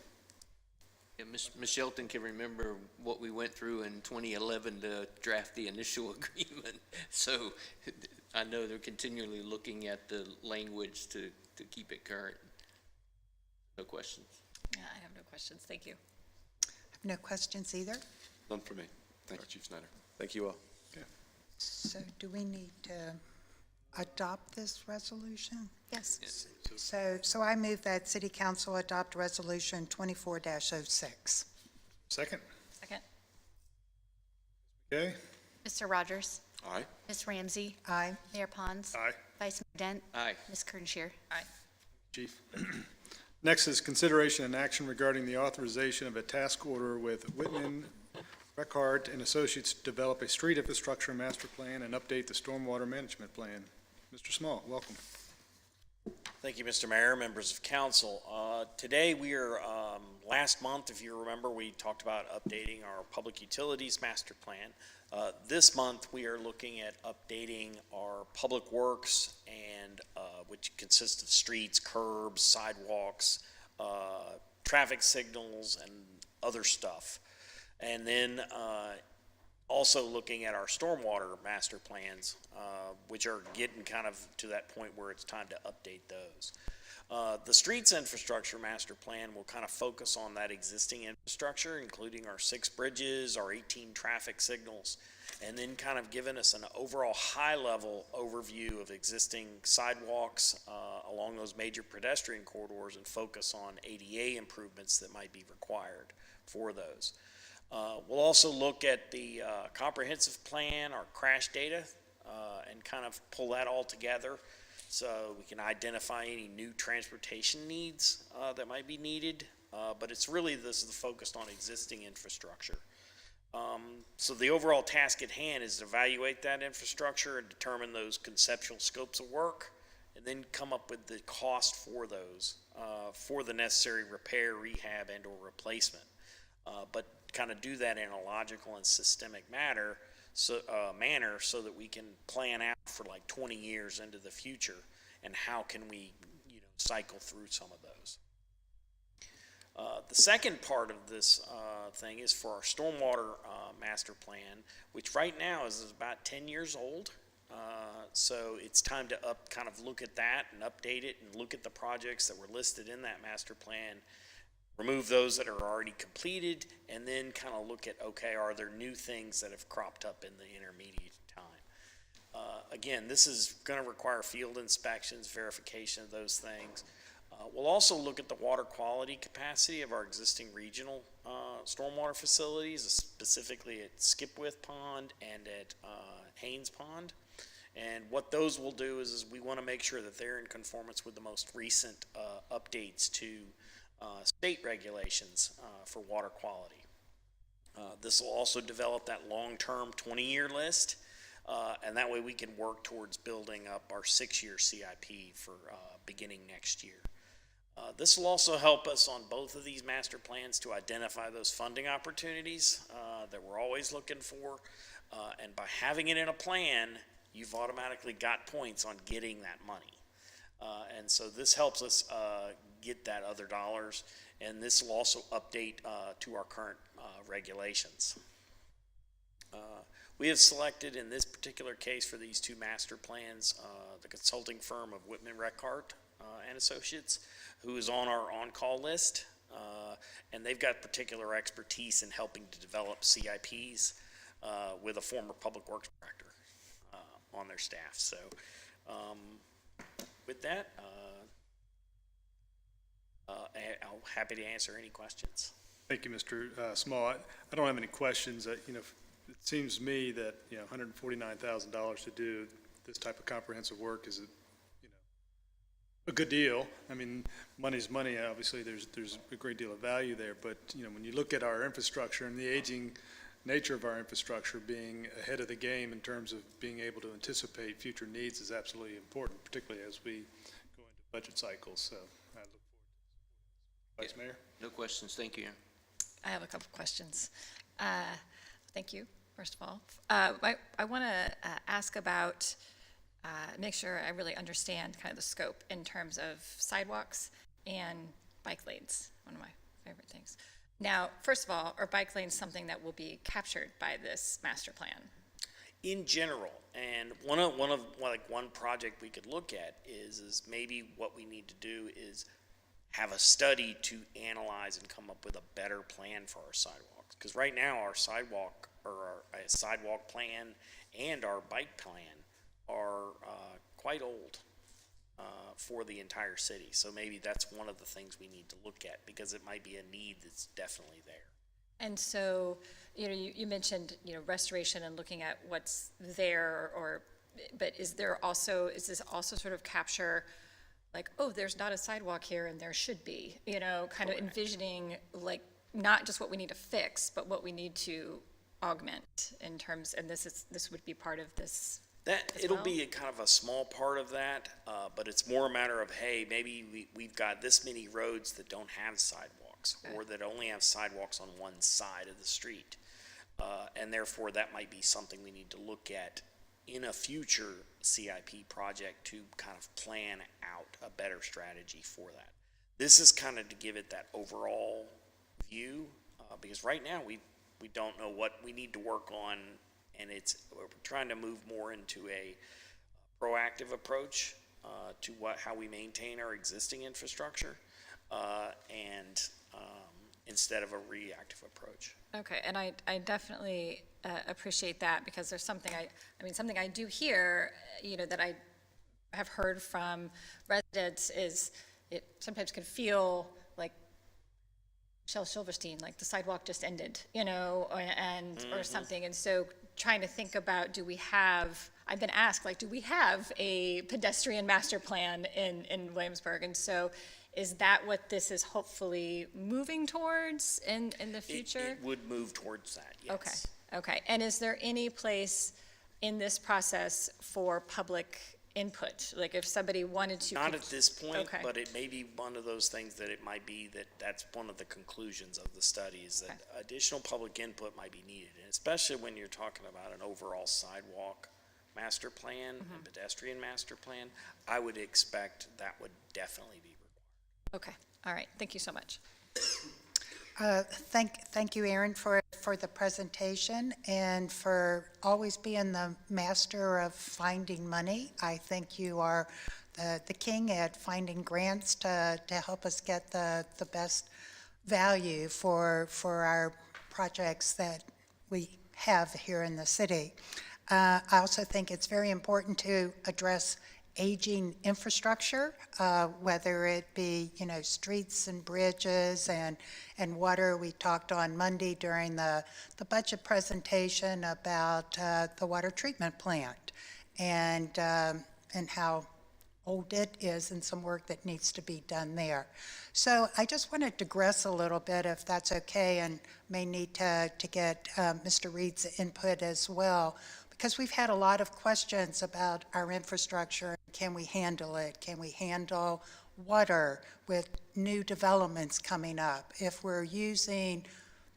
Yeah, Ms. Shelton can remember what we went through in 2011 to draft the initial agreement. So I know they're continually looking at the language to keep it current. No questions. Yeah, I have no questions. Thank you. I have no questions either. None for me. Thank you, Chief Snyder. Thank you all. So do we need to adopt this resolution? Yes. So I move that City Council adopt Resolution 24-06. Second. Second. Okay. Mr. Rogers? Aye. Ms. Ramsey? Aye. Mayor Pons? Aye. Vice Mayor Dent? Aye. Ms. Kernscher? Aye. Chief. Next is consideration and action regarding the authorization of a task order with Whitman, Reckart, and Associates to develop a street infrastructure master plan and update the stormwater management plan. Mr. Small, welcome. Thank you, Mr. Mayor, members of council. Today we are, last month, if you remember, we talked about updating our public utilities master plan. This month we are looking at updating our public works and which consists of streets, curbs, sidewalks, traffic signals, and other stuff. And then also looking at our stormwater master plans, which are getting kind of to that point where it's time to update those. The streets infrastructure master plan will kind of focus on that existing infrastructure, including our 6 bridges, our 18 traffic signals, and then kind of giving us an overall high-level overview of existing sidewalks along those major pedestrian corridors and focus on ADA improvements that might be required for those. We'll also look at the comprehensive plan, our crash data, and kind of pull that all together so we can identify any new transportation needs that might be needed. But it's really, this is focused on existing infrastructure. So the overall task at hand is to evaluate that infrastructure and determine those conceptual scopes of work, and then come up with the cost for those, for the necessary repair, rehab, and or replacement. But kind of do that in a logical and systemic manner so that we can plan out for like 20 years into the future, and how can we, cycle through some of those. The second part of this thing is for our stormwater master plan, which right now is about 10 years old. So it's time to kind of look at that and update it and look at the projects that were listed in that master plan, remove those that are already completed, and then kind of look at, okay, are there new things that have cropped up in the intermediate time? Again, this is going to require field inspections, verification of those things. We'll also look at the water quality capacity of our existing regional stormwater facilities, specifically at Skipwith Pond and at Haynes Pond. And what those will do is we want to make sure that they're in conformance with the most recent updates to state regulations for water quality. This will also develop that long-term 20-year list, and that way we can work towards building up our 6-year CIP for beginning next year. This will also help us on both of these master plans to identify those funding opportunities that we're always looking for, and by having it in a plan, you've automatically got points on getting that money. And so this helps us get that other dollars, and this will also update to our current regulations. We have selected in this particular case for these two master plans, the consulting firm of Whitman Reckart and Associates, who is on our on-call list. And they've got particular expertise in helping to develop CIPs with a former public works director on their staff. So with that, I'm happy to answer any questions. Thank you, Mr. Small. I don't have any questions. You know, it seems to me that, you know, $149,000 to do this type of comprehensive work is, a good deal. I mean, money's money. Obviously, there's a great deal of value there. But, you know, when you look at our infrastructure and the aging nature of our infrastructure, being ahead of the game in terms of being able to anticipate future needs is absolutely important, particularly as we go into budget cycles. So I look forward to this. Vice Mayor? No questions, thank you. I have a couple of questions. Thank you, first of all. I want to ask about, make sure I really understand kind of the scope in terms of sidewalks and bike lanes, one of my favorite things. Now, first of all, are bike lanes something that will be captured by this master plan? In general, and one project we could look at is maybe what we need to do is have a study to analyze and come up with a better plan for our sidewalks. Because right now, our sidewalk, or our sidewalk plan and our bike plan are quite old for the entire city. So maybe that's one of the things we need to look at, because it might be a need that's definitely there. And so, you know, you mentioned, you know, restoration and looking at what's there, but is this also sort of capture, like, oh, there's not a sidewalk here and there should be, you know, kind of envisioning, like, not just what we need to fix, but what we need to augment in terms, and this would be part of this. It'll be a kind of a small part of that, but it's more a matter of, hey, maybe we've got this many roads that don't have sidewalks, or that only have sidewalks on one side of the street. And therefore, that might be something we need to look at in a future CIP project to kind of plan out a better strategy for that. This is kind of to give it that overall view, because right now we don't know what we need to work on, and we're trying to move more into a proactive approach to how we maintain our existing infrastructure, and instead of a reactive approach. Okay, and I definitely appreciate that, because there's something something I do hear, you know, that I have heard from residents is it sometimes can feel like Michelle Silverstein, like the sidewalk just ended, you know, or something. And so trying to think about, I've been asked, like, do we have a pedestrian master plan in Williamsburg? And so is that what this is hopefully moving towards in the future? It would move towards that, yes. Okay. And is there any place in this process for public input? Like if somebody wanted to. Not at this point, Okay. but it may be one of those things that it might be that's one of the conclusions of the study, is that additional public input might be needed, and especially when you're talking about an overall sidewalk master plan and pedestrian master plan, I would expect that would definitely be required. Okay, all right, thank you so much. Thank you, Aaron, for the presentation and for always being the master of finding money. I think you are the king at finding grants to help us get the best value for our projects that we have here in the city. I also think it's very important to address aging infrastructure, whether it be, you know, streets and bridges and water. We talked on Monday during the budget presentation about the water treatment plant and how old it is and some work that needs to be done there. So I just want to digress a little bit, if that's okay, and may need to get Mr. Reed's input as well, because we've had a lot of questions about our infrastructure. Can we handle it? Can we handle water with new developments coming up? If we're using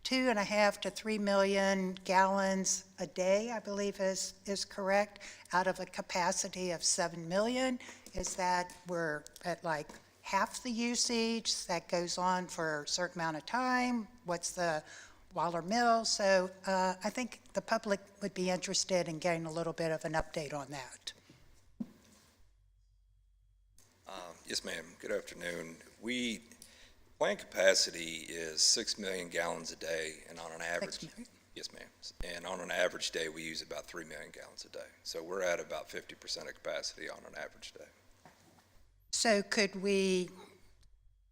2.5 to 3 million gallons a day, I believe is correct, out of a capacity of 7 million. Is that we're at like half the usage that goes on for a certain amount of time? What's the Waller Mill? So I think the public would be interested in getting a little bit of an update on that. Yes, ma'am. Good afternoon. Plant capacity is 6 million gallons a day, and on an average, 6 million. yes, ma'am. And on an average day, we use about 3 million gallons a day. So we're at about 50% of capacity on an average day. So could we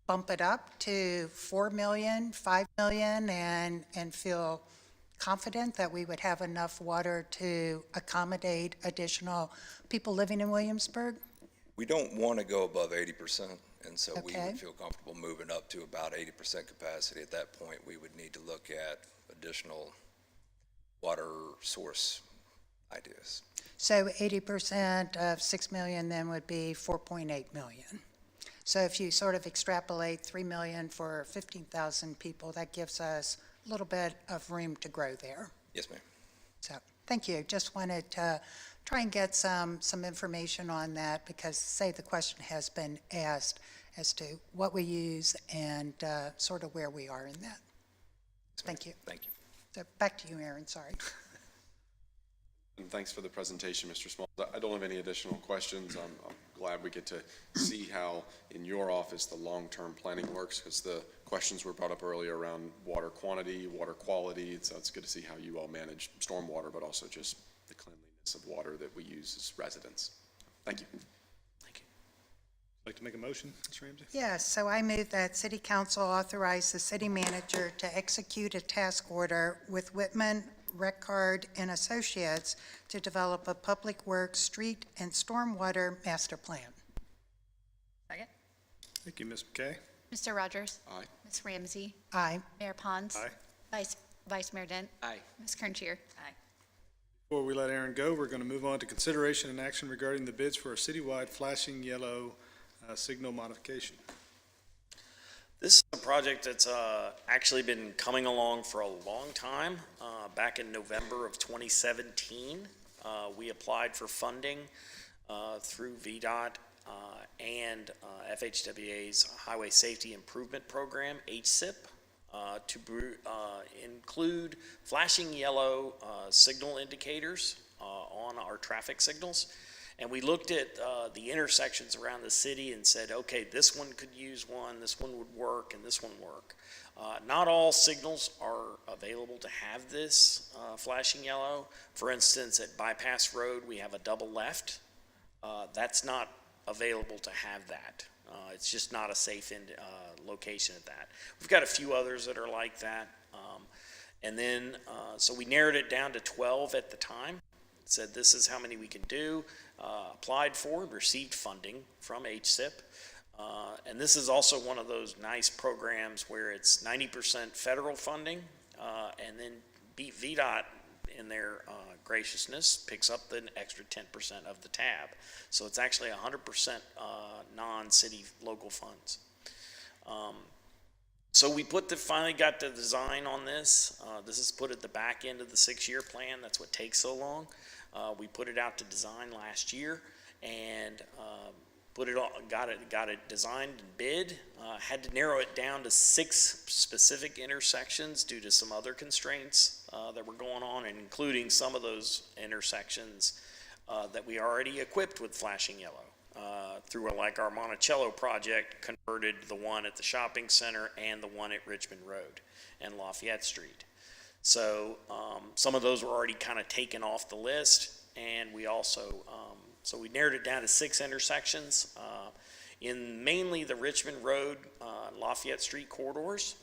bump it up to 4 million, 5 million, and feel confident that we would have enough water to accommodate additional people living in Williamsburg? We don't want to go above 80%, and so we Okay. would feel comfortable moving up to about 80% capacity. At that point, we would need to look at additional water source ideas. So 80% of 6 million then would be 4.8 million. So if you sort of extrapolate 3 million for 15,000 people, that gives us a little bit of room to grow there. Yes, ma'am. So, thank you. Just wanted to try and get some information on that because, say, the question has been asked as to what we use and sort of where we are in that. Thank you. Thank you. So, back to you, Aaron, sorry. And thanks for the presentation, Mr. Smalls. I don't have any additional questions. I'm glad we get to see how, in your office, the long-term planning works, because the questions were brought up earlier around water quantity, water quality. So it's good to see how you all manage stormwater, but also just the cleanliness of water that we use as residents. Thank you. Like to make a motion, Ms. Ramsey? Yes, so I move that City Council authorize the city manager to execute a task order with Whitman, Reckard, and Associates to develop a public works, street, and stormwater master plan. Second? Thank you, Ms. McKay. Mr. Rogers? Aye. Ms. Ramsey? Aye. Mayor Pons? Aye. Vice Mayor Dent? Aye. Ms. Kerntier? Aye. Before we let Aaron go, we're going to move on to consideration and action regarding the bids for a citywide flashing yellow signal modification. This is a project that's actually been coming along for a long time. Back in November of 2017, we applied for funding through VDOT and FHWA's Highway Safety Improvement Program, HSIP, to include flashing yellow signal indicators on our traffic signals. And we looked at the intersections around the city and said, okay, this one could use one, this one would work, and this one work. Not all signals are available to have this flashing yellow. For instance, at Bypass Road, we have a double left. That's not available to have that. It's just not a safe location at that. We've got a few others that are like that. And then, so we narrowed it down to 12 at the time. Said this is how many we can do, applied for and received funding from HSIP. And this is also one of those nice programs where it's 90% federal funding, and then VDOT, in their graciousness, picks up the extra 10% of the tab. So it's actually 100% non-city local funds. So we finally got the design on this. This is put at the back end of the 6-year plan. That's what takes so long. We put it out to design last year and got it designed and bid. Had to narrow it down to 6 specific intersections due to some other constraints that were going on, and including some of those intersections that we already equipped with flashing yellow. Through like our Monticello project, converted the one at the shopping center and the one at Richmond Road and Lafayette Street. So some of those were already kind of taken off the list, and we also, so we narrowed it down to 6 intersections in mainly the Richmond Road, Lafayette Street corridors.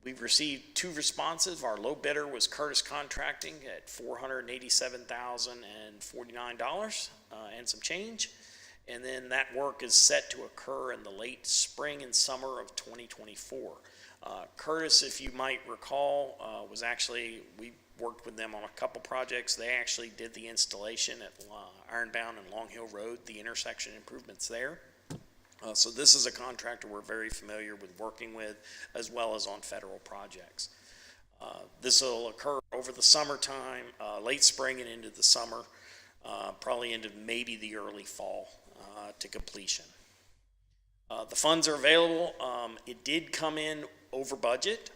We've received 2 responses. Our low bidder was Curtis Contracting at $487,049 and some change. And then that work is set to occur in the late spring and summer of 2024. Curtis, if you might recall, we worked with them on a couple projects. They actually did the installation at Ironbound and Long Hill Road, the intersection improvements there. So this is a contractor we're very familiar with working with, as well as on federal projects. This will occur over the summertime, late spring and into the summer, probably into maybe the early fall to completion. The funds are available. It did come in over budget.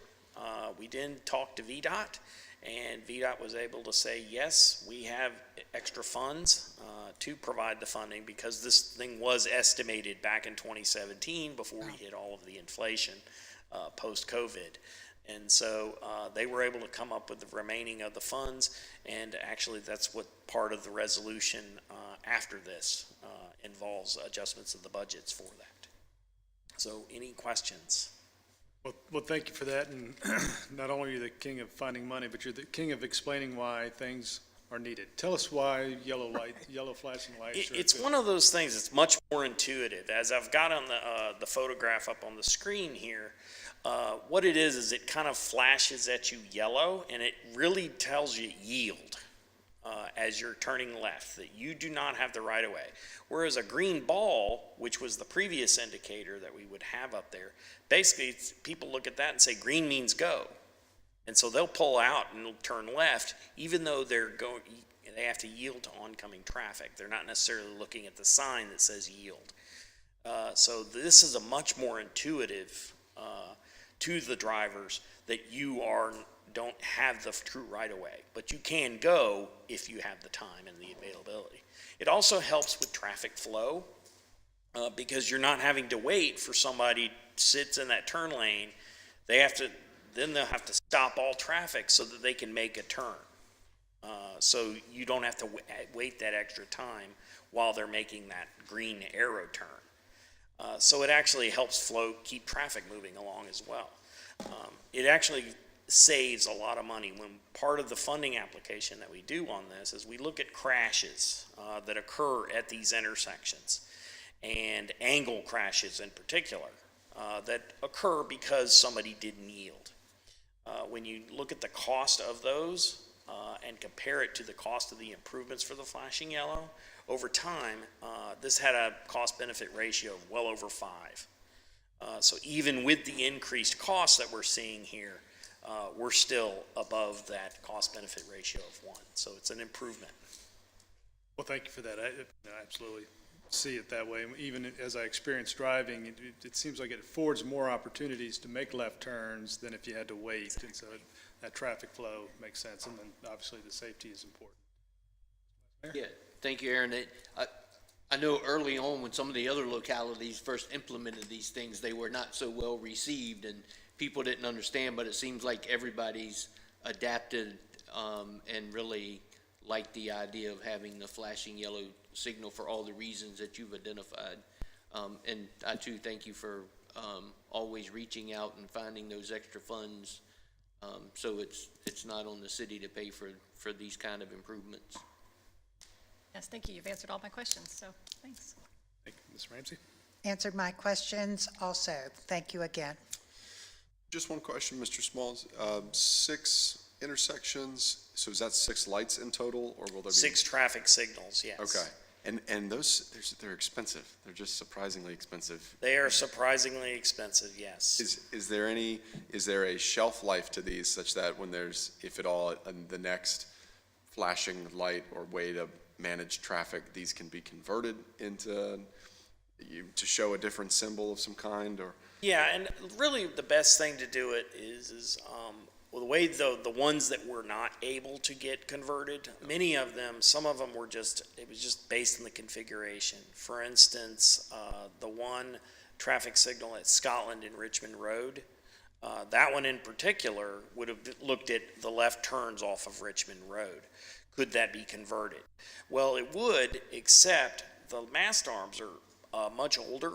We did talk to VDOT, and VDOT was able to say, yes, we have extra funds to provide the funding, because this thing was estimated back in 2017 before we hit all of the inflation post-COVID. And so they were able to come up with the remaining of the funds, and actually that's what part of the resolution after this involves adjustments of the budgets for that. So any questions? Well, thank you for that, and not only are you the king of finding money, but you're the king of explaining why things are needed. Tell us why yellow flashing lights are... It's one of those things that's much more intuitive. As I've got on the photograph up on the screen here, what it is it kind of flashes at you yellow, and it really tells you yield as you're turning left, that you do not have the right of way. Whereas a green ball, which was the previous indicator that we would have up there, basically people look at that and say green means go. And so they'll pull out and turn left, even though they have to yield to oncoming traffic. They're not necessarily looking at the sign that says yield. So this is a much more intuitive to the drivers that you don't have the true right of way, but you can go if you have the time and the availability. It also helps with traffic flow because you're not having to wait for somebody sits in that turn lane. They'll have to stop all traffic so that they can make a turn. So you don't have to wait that extra time while they're making that green arrow turn. So it actually helps keep traffic moving along as well. It actually saves a lot of money. When part of the funding application that we do on this is we look at crashes that occur at these intersections, and angle crashes in particular that occur because somebody didn't yield. When you look at the cost of those and compare it to the cost of the improvements for the flashing yellow, over time, this had a cost-benefit ratio of well over 5. So even with the increased costs that we're seeing here, we're still above that cost-benefit ratio of 1. So it's an improvement. Well, thank you for that. I absolutely see it that way. Even as I experience driving, it seems like it affords more opportunities to make left turns than if you had to wait. And so that traffic flow makes sense. And then obviously the safety is important. Yeah, thank you, Aaron. I know early on when some of the other localities first implemented these things, they were not so well received and people didn't understand, but it seems like everybody's adapted and really liked the idea of having the flashing yellow signal for all the reasons that you've identified. And I too thank you for always reaching out and finding those extra funds so it's not on the city to pay for these kind of improvements. Yes, thank you. You've answered all my questions, so thanks. Thank you, Ms. Ramsey. Answered my questions also. Thank you again. Just one question, Mr. Smalls. 6 intersections, so is that 6 lights in total, or will there be? 6 traffic signals, yes. Okay. And those, they're expensive. They're just surprisingly expensive. They are surprisingly expensive, yes. Is there a shelf life to these such that when if at all, the next flashing light or way to manage traffic, these can be converted into, to show a different symbol of some kind, or? Yeah, and really the best thing to do it is well, the way the ones that were not able to get converted, many of them, some of them it was just based on the configuration. For instance, the one traffic signal at Scotland and Richmond Road, that one in particular would have looked at the left turns off of Richmond Road. Could that be converted? Well, it would, except the mast arms are much older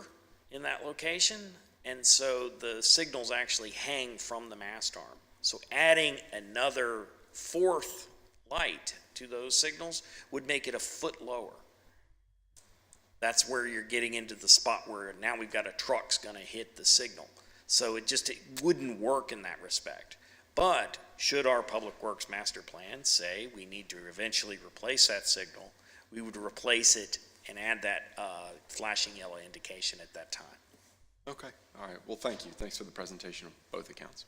in that location, and so the signals actually hang from the mast arm. So adding another 4th light to those signals would make it a foot lower. That's where you're getting into the spot where now we've got a truck's going to hit the signal. So it wouldn't work in that respect. But should our Public Works Master Plan say we need to eventually replace that signal, we would replace it and add that flashing yellow indication at that time. Okay, all right. Well, thank you. Thanks for the presentation of both accounts.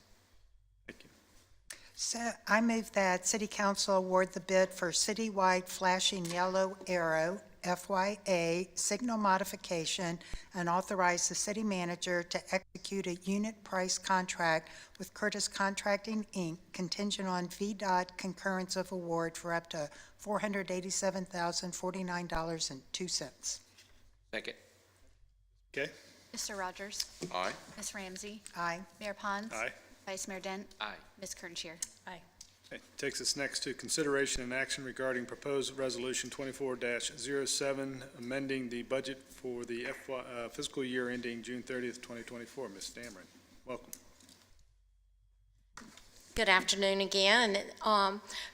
Thank you. So I move that City Council award the bid for citywide flashing yellow arrow, FYA, signal modification, and authorize the city manager to execute a unit price contract with Curtis Contracting, Inc., contingent on VDOT concurrence of award for up to $487,049.02. Second. Okay? Mr. Rogers? Aye. Ms. Ramsey? Aye. Mayor Pons? Aye. Vice Mayor Dent? Aye. Ms. Kernscher? Aye. Okay, takes us next to consideration and action regarding proposed resolution 24-07, amending the budget for the fiscal year ending June 30th, 2024. Ms. Dameron, welcome. Good afternoon again.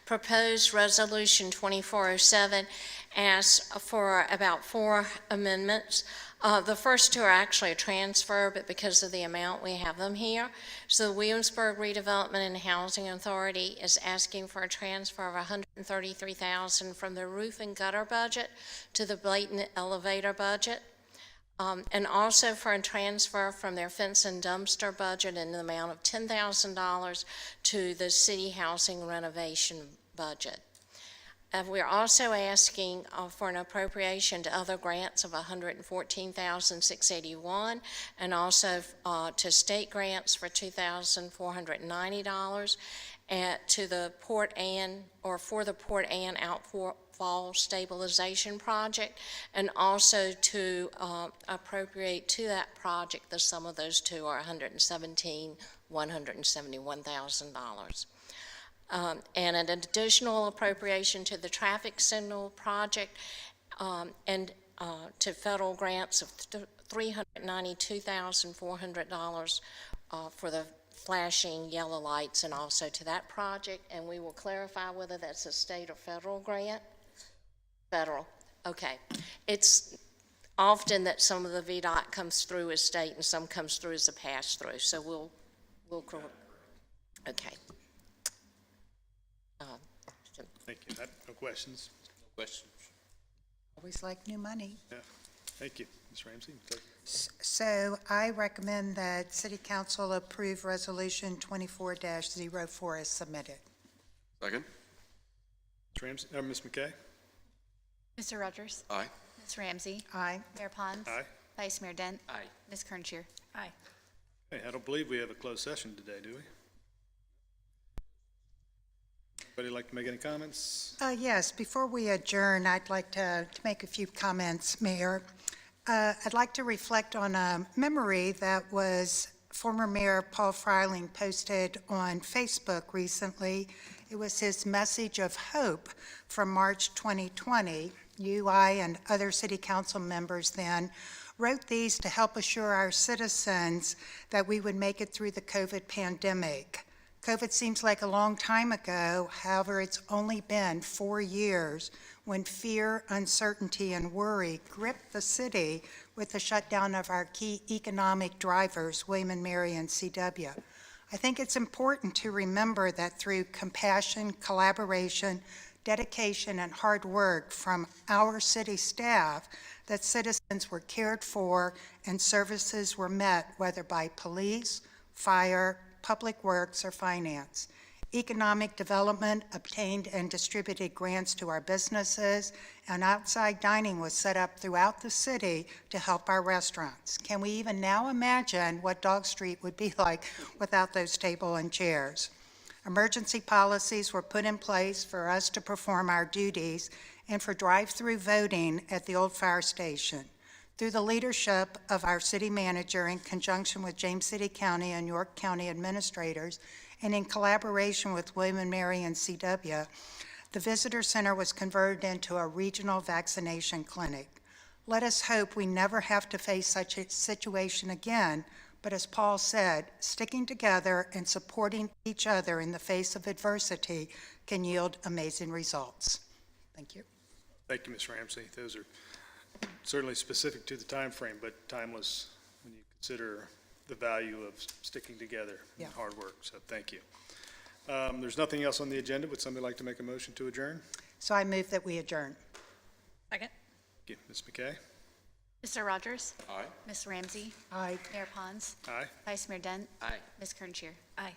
Proposed Resolution 2407 asks for about 4 amendments. The first 2 are actually a transfer, but because of the amount, we have them here. So the Williamsburg Redevelopment and Housing Authority is asking for a transfer of $133,000 from the roof and gutter budget to the Blatant elevator budget. And also for a transfer from their fence and dumpster budget in the amount of $10,000 to the city housing renovation budget. We're also asking for an appropriation to other grants of $114,681, and also to state grants for $2,490, and to the Port Ann, or for the Port Ann outfall stabilization project, and also to appropriate to that project. The sum of those 2 are $171,000. And an additional appropriation to the traffic signal project and to federal grants of $392,400 for the flashing yellow lights, and also to that project. And we will clarify whether that's a state or federal grant. Federal. Okay. It's often that some of the VDOT comes through as state and some comes through as a pass-through. So we'll okay. Thank you. No questions? No questions. Always like new money. Yeah. Thank you. Ms. Ramsey? So I recommend that City Council approve Resolution 24-04 as submitted. Second. Ms. Ramsey, Ms. McKay? Mr. Rogers? Aye. Ms. Ramsey? Aye. Mayor Pons? Aye. Vice Mayor Dent? Aye. Ms. Kernscher? Aye. Hey, I don't believe we have a closed session today, do we? Anybody like to make any comments? Yes, before we adjourn, I'd like to make a few comments, Mayor. I'd like to reflect on a memory that was former Mayor Paul Freiling posted on Facebook recently. It was his message of hope from March 2020. You, I, and other city council members then wrote these to help assure our citizens that we would make it through the COVID pandemic. COVID seems like a long time ago. However, it's only been 4 years when fear, uncertainty, and worry gripped the city with the shutdown of our key economic drivers, William and Mary and CW. I think it's important to remember that through compassion, collaboration, dedication, and hard work from our city staff, that citizens were cared for and services were met, whether by police, fire, public works, or finance. Economic development obtained and distributed grants to our businesses, and outside dining was set up throughout the city to help our restaurants. Can we even now imagine what Dog Street would be like without those tables and chairs? Emergency policies were put in place for us to perform our duties and for drive-through voting at the old fire station. Through the leadership of our city manager in conjunction with James City County and York County administrators, and in collaboration with William and Mary and CW, the visitor center was converted into a regional vaccination clinic. Let us hope we never have to face such a situation again, but as Paul said, sticking together and supporting each other in the face of adversity can yield amazing results. Thank you. Thank you, Ms. Ramsey. Those are certainly specific to the time frame, but timeless when you consider the value of sticking together and hard work. So thank you. There's nothing else on the agenda. Would somebody like to make a motion to adjourn? So I move that we adjourn. Second? Thank you. Ms. McKay? Mr. Rogers? Aye. Ms. Ramsey? Aye. Mayor Pons? Aye. Vice Mayor Dent? Aye. Ms. Kernscher? Aye.